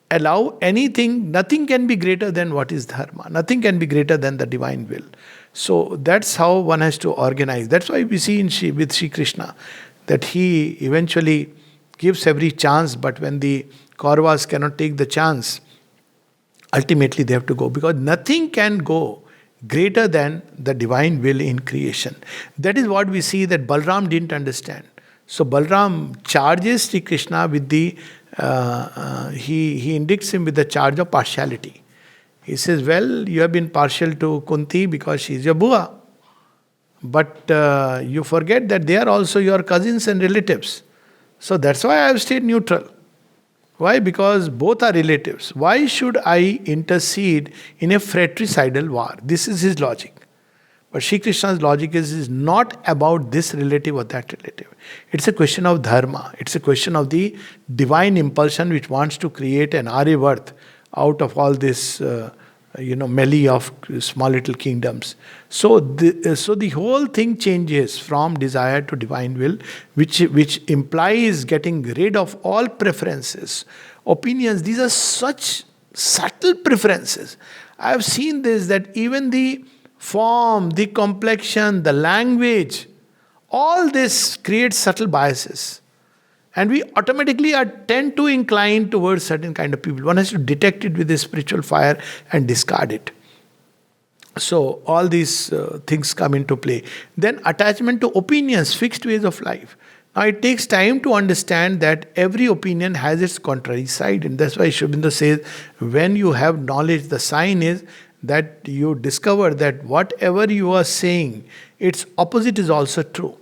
Speaker 2: allow anything, nothing can be greater than what is dharma. Nothing can be greater than the divine will. So that's how one has to organize. That's why we see with Sri Krishna that he eventually gives every chance, but when the Kauravas cannot take the chance, ultimately they have to go, because nothing can go greater than the divine will in creation. That is what we see that Balram didn't understand. So Balram charges Sri Krishna with he indicts him with the charge of partiality. He says, well, you have been partial to Kunti because she is your Bua. But you forget that they are also your cousins and relatives. So that's why I have stayed neutral. Why? Because both are relatives. Why should I intercede in a fratricidal war? This is his logic. But Sri Krishna's logic is not about this relative or that relative. It's a question of dharma. It's a question of the divine impulsion which wants to create an Aryavarth out of all this, melee of small little kingdoms. So the whole thing changes from desire to divine will, which implies getting rid of all preferences, opinions. These are such subtle preferences. I have seen this, that even the form, the complexion, the language, all this creates subtle biases. And we automatically tend to incline towards certain kind of people. One has to detect it with a spiritual fire and discard it. So all these things come into play. Then attachment to opinions, fixed ways of life. Now it takes time to understand that every opinion has its contrary side. And that's why Shobindo says, when you have knowledge, the sign is that you discover that whatever you are saying, its opposite is also true.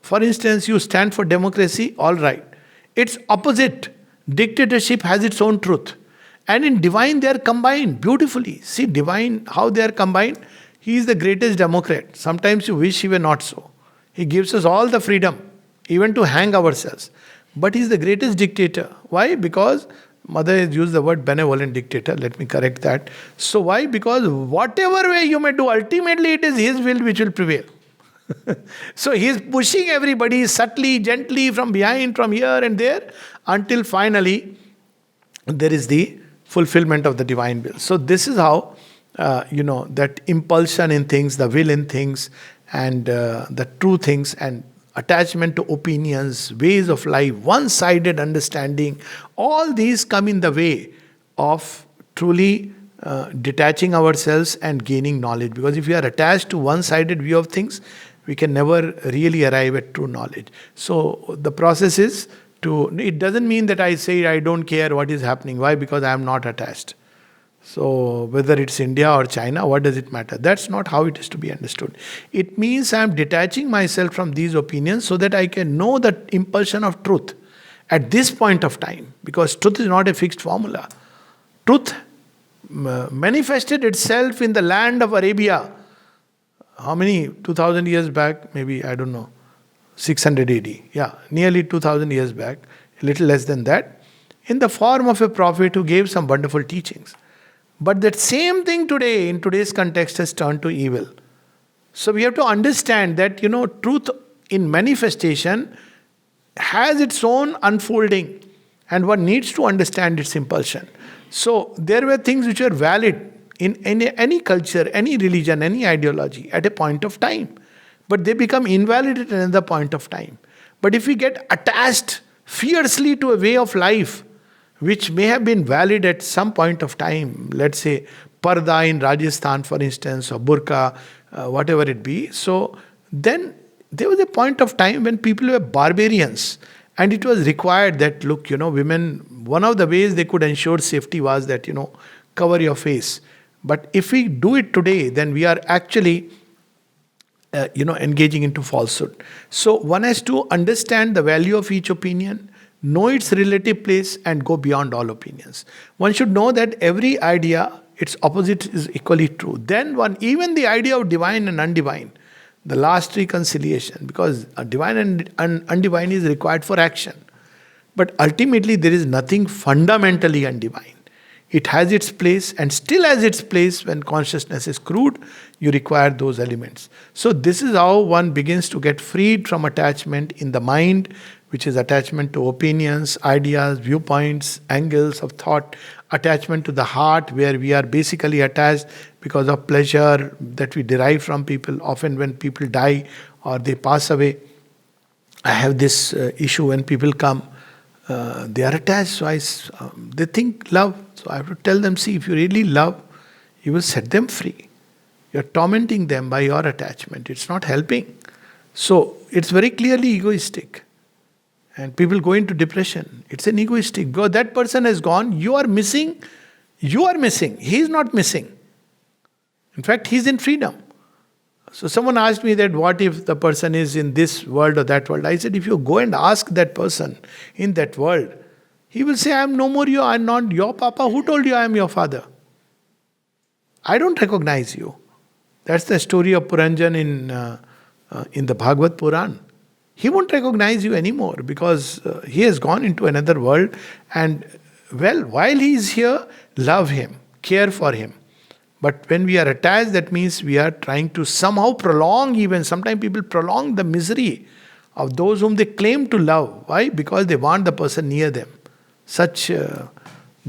Speaker 2: For instance, you stand for democracy, all right. Its opposite, dictatorship, has its own truth. And in divine, they are combined beautifully. See, divine, how they are combined. He is the greatest democrat. Sometimes you wish he were not so. He gives us all the freedom, even to hang ourselves. But he is the greatest dictator. Why? Because Mother has used the word benevolent dictator. Let me correct that. So why? Because whatever way you may do, ultimately it is his will which will prevail. So he is pushing everybody subtly, gently, from behind, from here and there, until finally there is the fulfillment of the divine will. So this is how, that impulsion in things, the will in things, and the true things, and attachment to opinions, ways of life, one-sided understanding, all these come in the way of truly detaching ourselves and gaining knowledge. Because if we are attached to one-sided view of things, we can never really arrive at true knowledge. So the process is it doesn't mean that I say I don't care what is happening. Why? Because I am not attached. So whether it's India or China, what does it matter? That's not how it is to be understood. It means I am detaching myself from these opinions so that I can know the impulsion of truth at this point of time. Because truth is not a fixed formula. Truth manifested itself in the land of Arabia. How many? 2000 years back? Maybe, I don't know. 600 AD. Yeah, nearly 2000 years back. A little less than that. In the form of a prophet who gave some wonderful teachings. But that same thing today, in today's context, has turned to evil. So we have to understand that, truth in manifestation has its own unfolding, and one needs to understand its impulsion. So there were things which were valid in any culture, any religion, any ideology at a point of time. But they become invalid at another point of time. But if we get attached fiercely to a way of life, which may have been valid at some point of time, let's say parda in Rajasthan, for instance, or burqa, whatever it be. So then there was a point of time when people were barbarians, and it was required that, look, women, one of the ways they could ensure safety was that, cover your face. But if we do it today, then we are actually engaging into falsehood. So one has to understand the value of each opinion, know its relative place, and go beyond all opinions. One should know that every idea, its opposite is equally true. Then even the idea of divine and undivine, the last reconciliation, because a divine and undivine is required for action. But ultimately there is nothing fundamentally undivine. It has its place, and still has its place when consciousness is crude, you require those elements. So this is how one begins to get freed from attachment in the mind, which is attachment to opinions, ideas, viewpoints, angles of thought, attachment to the heart, where we are basically attached because of pleasure that we derive from people. Often when people die or they pass away, I have this issue when people come, they are attached, so they think love. So I have to tell them, see, if you really love, you will set them free. You are tormenting them by your attachment. It's not helping. So it's very clearly egoistic. And people go into depression. It's an egoistic. Because that person has gone, you are missing. You are missing. He is not missing. In fact, he is in freedom. So someone asked me that, what if the person is in this world or that world? I said, if you go and ask that person in that world, he will say, I am no more you, I am not your papa. Who told you I am your father? I don't recognize you. That's the story of Puranjan in the Bhagavad Puran. He won't recognize you anymore because he has gone into another world. And while he is here, love him, care for him. But when we are attached, that means we are trying to somehow prolong, even sometimes people prolong the misery of those whom they claim to love. Why? Because they want the person near them. Such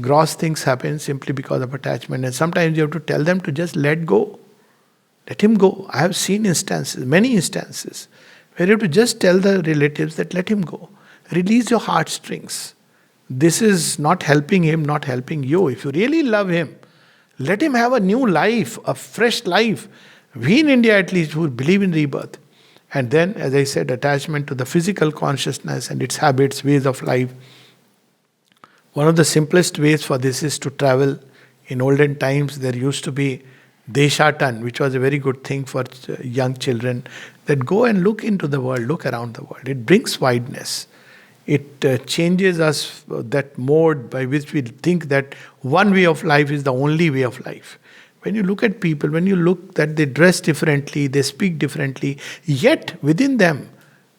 Speaker 2: gross things happen simply because of attachment. And sometimes you have to tell them to just let go. Let him go. I have seen instances, many instances, where you have to just tell the relatives that let him go. Release your heartstrings. This is not helping him, not helping you. If you really love him, let him have a new life, a fresh life. We in India at least who believe in rebirth. And then, as I said, attachment to the physical consciousness and its habits, ways of life. One of the simplest ways for this is to travel. In olden times, there used to be Deshatan, which was a very good thing for young children, that go and look into the world, look around the world. It brings wideness. It changes us, that mode by which we think that one way of life is the only way of life. When you look at people, when you look that they dress differently, they speak differently, yet within them,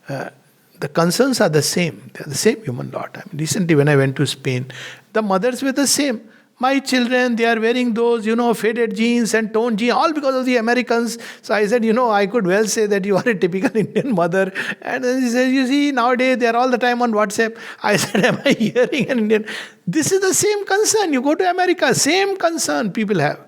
Speaker 2: the concerns are the same. They are the same human lot. Recently when I went to Spain, the mothers were the same. My children, they are wearing those, faded jeans and toned jeans, all because of the Americans. So I said, I could well say that you are a typical Indian mother. And then he says, you see, nowadays they are all the time on WhatsApp. I said, am I hearing an Indian? This is the same concern. You go to America, same concern people have.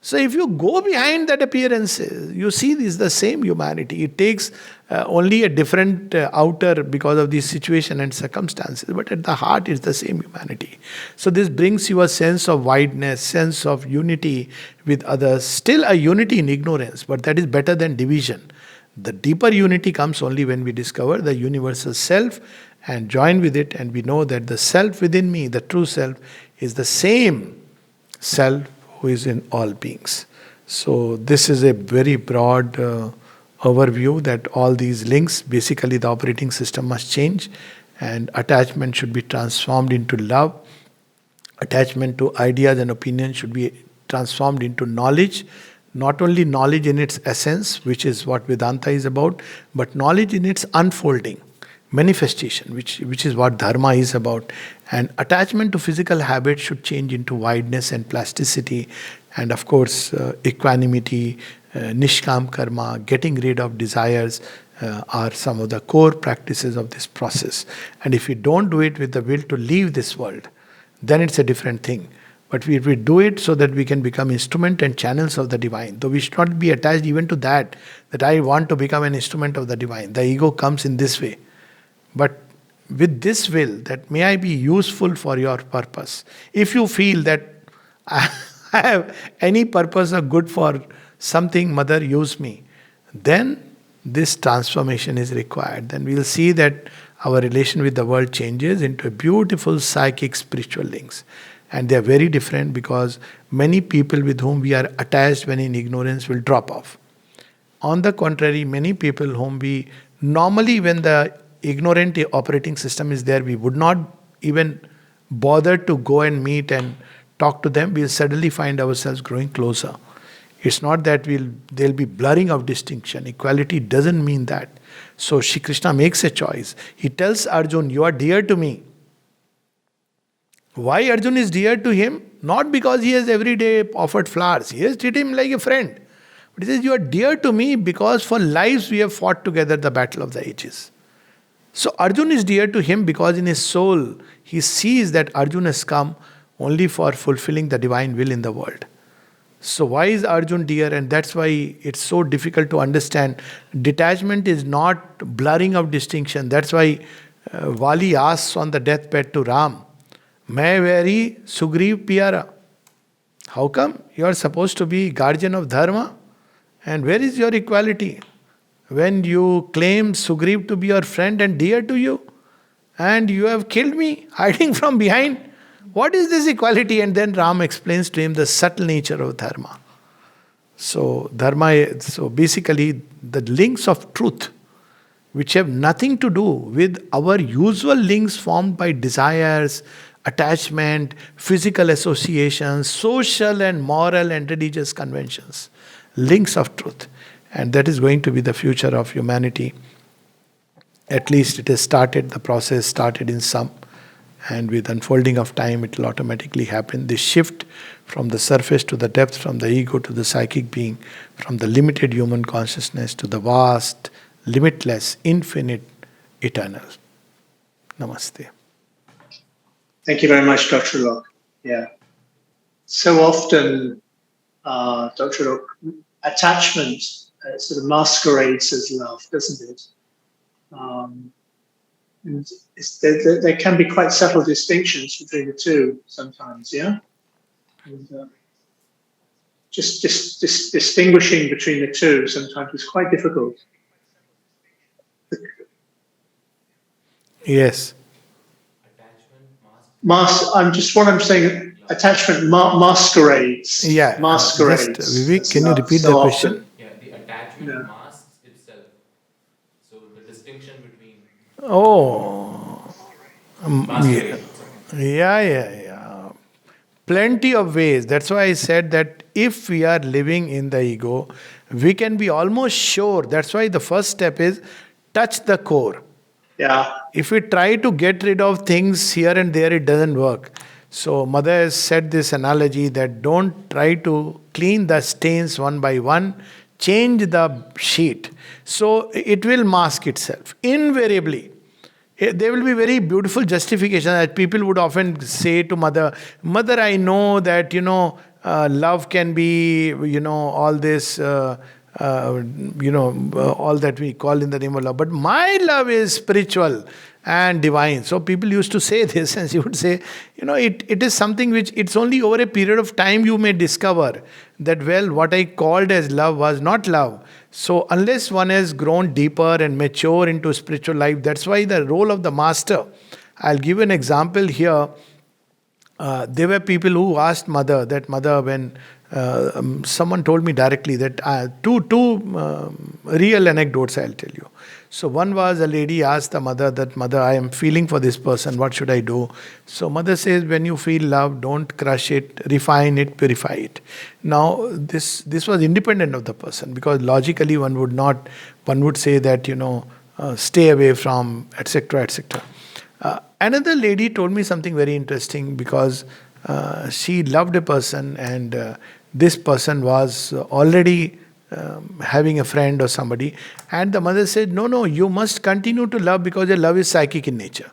Speaker 2: So if you go behind that appearance, you see this is the same humanity. It takes only a different outer because of the situation and circumstances, but at the heart it's the same humanity. So this brings you a sense of wideness, sense of unity with others. Still a unity in ignorance, but that is better than division. The deeper unity comes only when we discover the universal self and join with it, and we know that the self within me, the true self, is the same self who is in all beings. So this is a very broad overview that all these links, basically the operating system must change, and attachment should be transformed into love. Attachment to ideas and opinions should be transformed into knowledge. Not only knowledge in its essence, which is what Vedanta is about, but knowledge in its unfolding, manifestation, which is what Dharma is about. And attachment to physical habits should change into wideness and plasticity, and of course, equanimity, nishkam karma, getting rid of desires are some of the core practices of this process. And if we don't do it with the will to leave this world, then it's a different thing. But we do it so that we can become instrument and channels of the divine. Though we should not be attached even to that I want to become an instrument of the divine. The ego comes in this way. But with this will, that may I be useful for your purpose. If you feel that I have any purpose or good for something, Mother, use me, then this transformation is required. Then we'll see that our relation with the world changes into a beautiful psychic spiritual links. And they are very different, because many people with whom we are attached when in ignorance will drop off. On the contrary, many people whom we normally, when the ignorant operating system is there, we would not even bother to go and meet and talk to them, we'll suddenly find ourselves growing closer. It's not that there'll be blurring of distinction. Equality doesn't mean that. So Shri Krishna makes a choice. He tells Arjun, you are dear to me. Why Arjun is dear to him? Not because he has every day offered flowers. He has treated him like a friend. But he says, you are dear to me because for lives we have fought together the battle of the ages. So Arjun is dear to him because in his soul he sees that Arjun has come only for fulfilling the divine will in the world. So why is Arjun dear? And that's why it's so difficult to understand. Detachment is not blurring of distinction. That's why Vali asks on the deathbed to Ram, Main very Sugriv Pyara. How come? You are supposed to be guardian of dharma? And where is your equality? When you claim Sugriv to be your friend and dear to you, and you have killed me hiding from behind, what is this equality? And then Ram explains to him the subtle nature of dharma. So basically the links of truth, which have nothing to do with our usual links formed by desires, attachment, physical associations, social and moral and religious conventions. Links of truth. And that is going to be the future of humanity. At least it has started, the process started in some. And with unfolding of time, it will automatically happen. This shift from the surface to the depth, from the ego to the psychic being, from the limited human consciousness to the vast, limitless, infinite, eternal. Namaste.
Speaker 1: Thank you very much, Dr. Locke. Yeah. So often, Dr. Locke, attachment sort of masquerades as love, doesn't it? And there can be quite subtle distinctions between the two sometimes, yeah? And, just distinguishing between the two sometimes is quite difficult.
Speaker 2: Yes.
Speaker 1: What I'm saying, attachment masquerades.
Speaker 2: Yeah.
Speaker 1: Masquerades.
Speaker 2: Vivek, can you repeat the question?
Speaker 3: Often. Yeah, the attachment masks itself. So the distinction between masquerade.
Speaker 2: Yeah. Plenty of ways. That's why I said that if we are living in the ego, we can be almost sure. That's why the first step is touch the core.
Speaker 1: Yeah.
Speaker 2: If we try to get rid of things here and there, it doesn't work. So Mother has said this analogy that don't try to clean the stains one by one, change the sheet. So it will mask itself. Invariably. There will be very beautiful justification that people would often say to Mother, I know that, love can be, all this all that we call in the name of love. But my love is spiritual and divine. So people used to say this, and she would say, it is something which it's only over a period of time you may discover that, well, what I called as love was not love. So unless one has grown deeper and mature into spiritual life, that's why the role of the master. I'll give an example here. There were people who asked mother, when someone told me directly that two real anecdotes I'll tell you. So one was, a lady asked the mother that, mother, I am feeling for this person, what should I do? So mother says, when you feel love, don't crush it, refine it, purify it. Now this was independent of the person, because logically one would say that, stay away from, etc., etc. Another lady told me something very interesting, because she loved a person, and this person was already having a friend or somebody, and the mother said, no, you must continue to love, because your love is psychic in nature.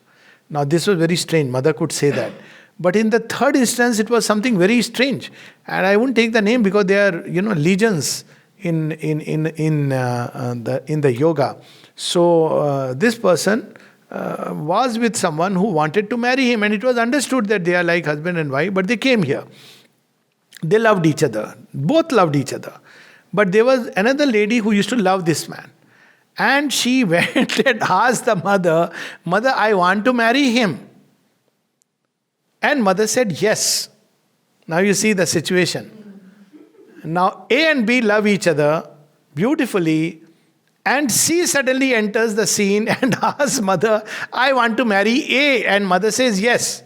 Speaker 2: Now this was very strange, mother could say that. But in the third instance, it was something very strange, and I won't take the name because they are legions in the yoga. So this person was with someone who wanted to marry him, and it was understood that they are like husband and wife, but they came here. They loved each other. Both loved each other. But there was another lady who used to love this man. And she went and asked the mother, Mother, I want to marry him. And mother said, yes. Now you see the situation. Now A and B love each other beautifully, and C suddenly enters the scene and asks mother, I want to marry A. And mother says, yes.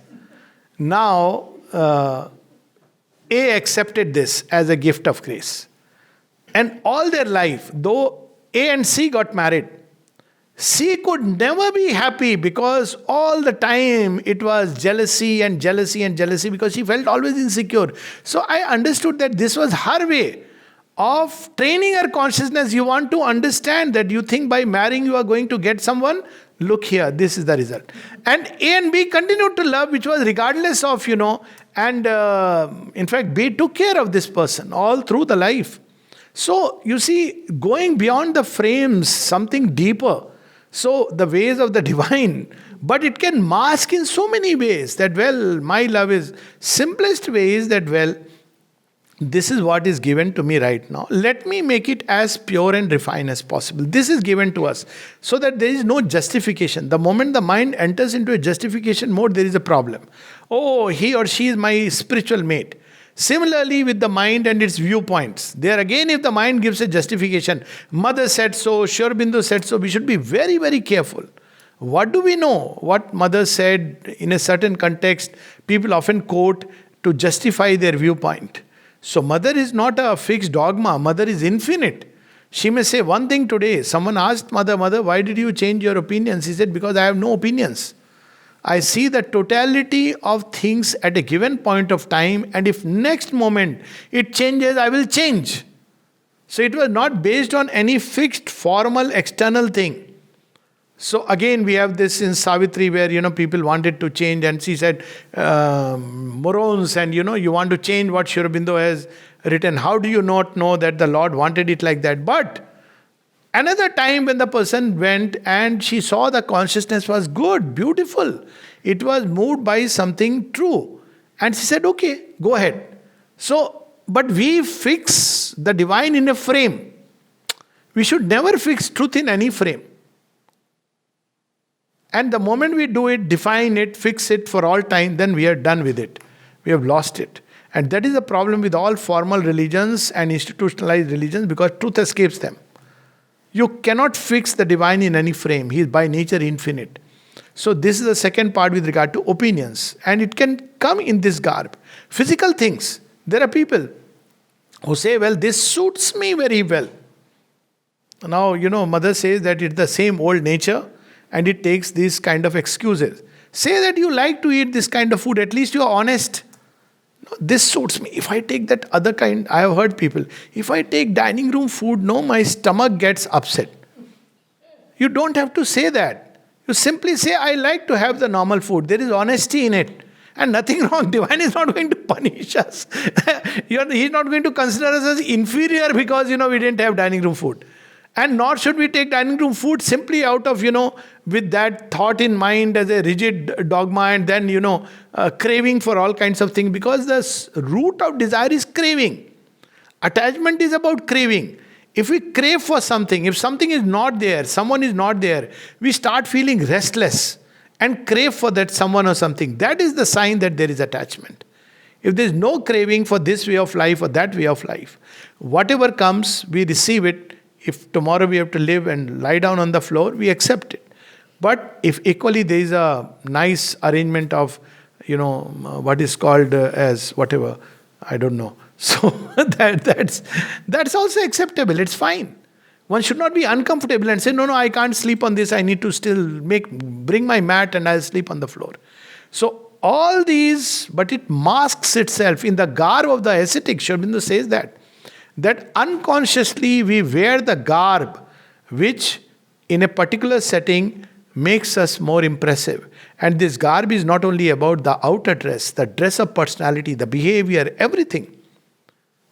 Speaker 2: Now A accepted this as a gift of grace. And all their life, though A and C got married, C could never be happy, because all the time it was jealousy and jealousy and jealousy, because she felt always insecure. So I understood that this was her way of training her consciousness. You want to understand that you think by marrying you are going to get someone. Look here, this is the result. And A and B continued to love, which was regardless of, and in fact, B took care of this person all through the life. So, you see, going beyond the frames, something deeper. So, the ways of the divine, but it can mask in so many ways that, well, my love is, simplest way is that, well, this is what is given to me right now. Let me make it as pure and refined as possible. This is given to us, so that there is no justification. The moment the mind enters into a justification mode, there is a problem. Oh, he or she is my spiritual mate. Similarly with the mind and its viewpoints. There again, if the mind gives a justification, mother said so, Sri Aurobindo said so, we should be very, very careful. What do we know? What mother said in a certain context, people often quote to justify their viewpoint. So mother is not a fixed dogma, mother is infinite. She may say one thing today. Someone asked mother, why did you change your opinions? She said, because I have no opinions. I see the totality of things at a given point of time, and if next moment it changes, I will change. So it was not based on any fixed formal external thing. So again we have this in Savitri where people wanted to change, and she said morons, and you want to change what Sri Aurobindo has written. How do you not know that the Lord wanted it like that? But another time when the person went and she saw the consciousness was good, beautiful, it was moved by something true, and she said, okay, go ahead. So, but we fix the divine in a frame. We should never fix truth in any frame. And the moment we do it, define it, fix it for all time, then we are done with it. We have lost it. And that is the problem with all formal religions and institutionalized religions, because truth escapes them. You cannot fix the divine in any frame. He is by nature infinite. So this is the second part with regard to opinions. And it can come in this garb. Physical things. There are people who say, well, this suits me very well. Now, mother says that it's the same old nature, and it takes these kind of excuses. Say that you like to eat this kind of food, at least you are honest. No, this suits me. If I take that other kind, I have heard people, if I take dining room food, no, my stomach gets upset. You don't have to say that. You simply say, I like to have the normal food. There is honesty in it. And nothing wrong. Divine is not going to punish us. He's not going to consider us as inferior because, we didn't have dining room food. And nor should we take dining room food simply out of, with that thought in mind as a rigid dogma, and then, craving for all kinds of things, because the root of desire is craving. Attachment is about craving. If we crave for something, if something is not there, someone is not there, we start feeling restless and crave for that someone or something. That is the sign that there is attachment. If there is no craving for this way of life or that way of life, whatever comes, we receive it. If tomorrow we have to live and lie down on the floor, we accept it. But if equally there is a nice arrangement of, what is called as whatever, I don't know. So that's also acceptable. It's fine. One should not be uncomfortable and say, no, I can't sleep on this. I need to still bring my mat and I'll sleep on the floor. So all these, but it masks itself in the garb of the ascetic. Sri Aurobindo says that unconsciously we wear the garb which in a particular setting makes us more impressive. And this garb is not only about the outer dress, the dress of personality, the behavior, everything.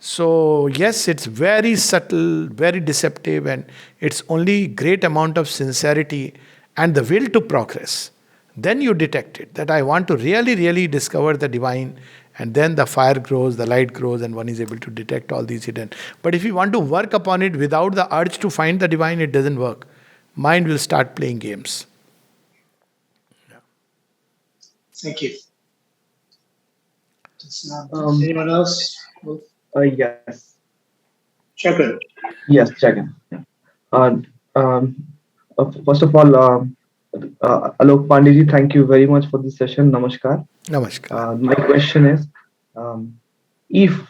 Speaker 2: So yes, it's very subtle, very deceptive, and it's only great amount of sincerity and the will to progress. Then you detect it, that I want to really, really discover the divine, and then the fire grows, the light grows, and one is able to detect all these hidden. But if you want to work upon it without the urge to find the divine, it doesn't work. Mind will start playing games.
Speaker 1: Thank you. Anyone else?
Speaker 4: Yes.
Speaker 1: Jagan.
Speaker 4: Yes, Jagan. Yeah. First of all, Alok Pandeyji, thank you very much for this session. Namaskar.
Speaker 2: Namaskar.
Speaker 4: My question is, if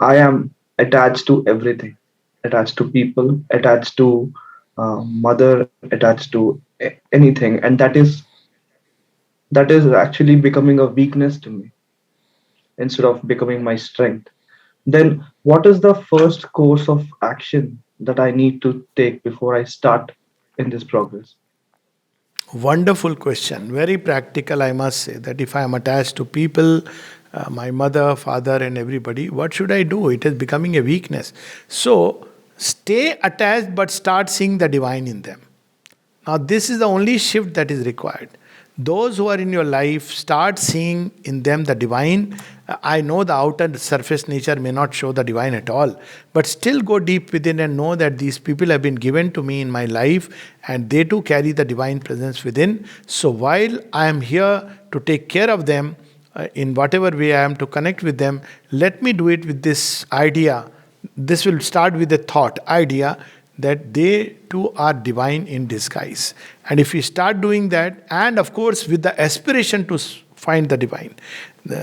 Speaker 4: I am attached to everything, attached to people, attached to mother, attached to anything, and that is actually becoming a weakness to me instead of becoming my strength, then what is the first course of action that I need to take before I start in this progress?
Speaker 2: Wonderful question. Very practical, I must say, that if I am attached to people, my mother, father, and everybody, what should I do? It is becoming a weakness. So, stay attached but start seeing the divine in them. Now, this is the only shift that is required. Those who are in your life, start seeing in them the divine. I know the outer surface nature may not show the divine at all, but still go deep within and know that these people have been given to me in my life and they too carry the divine presence within. So while I am here to take care of them, in whatever way I am to connect with them, let me do it with this idea. This will start with a thought, idea, that they too are divine in disguise. And if we start doing that, and of course with the aspiration to find the divine,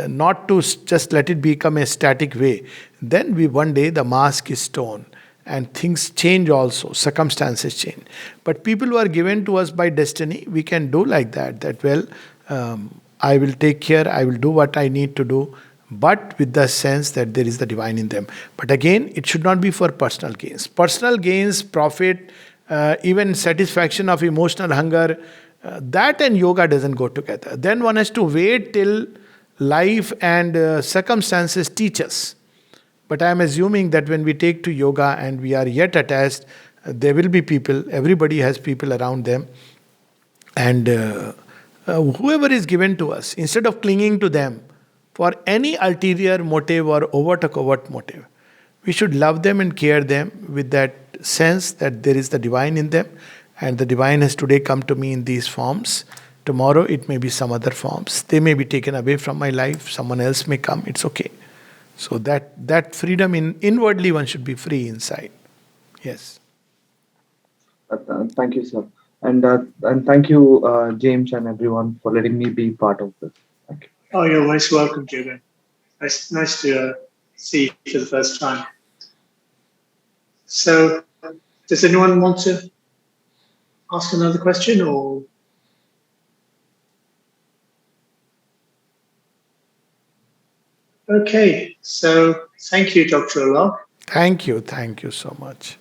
Speaker 2: not to just let it become a static way, then one day the mask is torn and things change also, circumstances change. But people who are given to us by destiny, we can do like that well, I will take care, I will do what I need to do, but with the sense that there is the divine in them. But again, it should not be for personal gains. Personal gains, profit, even satisfaction of emotional hunger, that and yoga doesn't go together. Then one has to wait till life and circumstances teach us. But I am assuming that when we take to yoga and we are yet attached, there will be people, everybody has people around them. And whoever is given to us, instead of clinging to them, for any ulterior motive or overt or covert motive, we should love them and care them with that sense that there is the divine in them, and the divine has today come to me in these forms. Tomorrow it may be some other forms. They may be taken away from my life. Someone else may come. It's okay. So that freedom inwardly, one should be free inside. Yes.
Speaker 4: Thank you, sir, and thank you, James and everyone, for letting me be part of this. Thank you.
Speaker 1: Oh, you're most welcome, Jagan. Nice to see you for the first time. So, does anyone want to ask another question or? Okay, so thank you, Dr. Alok.
Speaker 2: Thank you so much.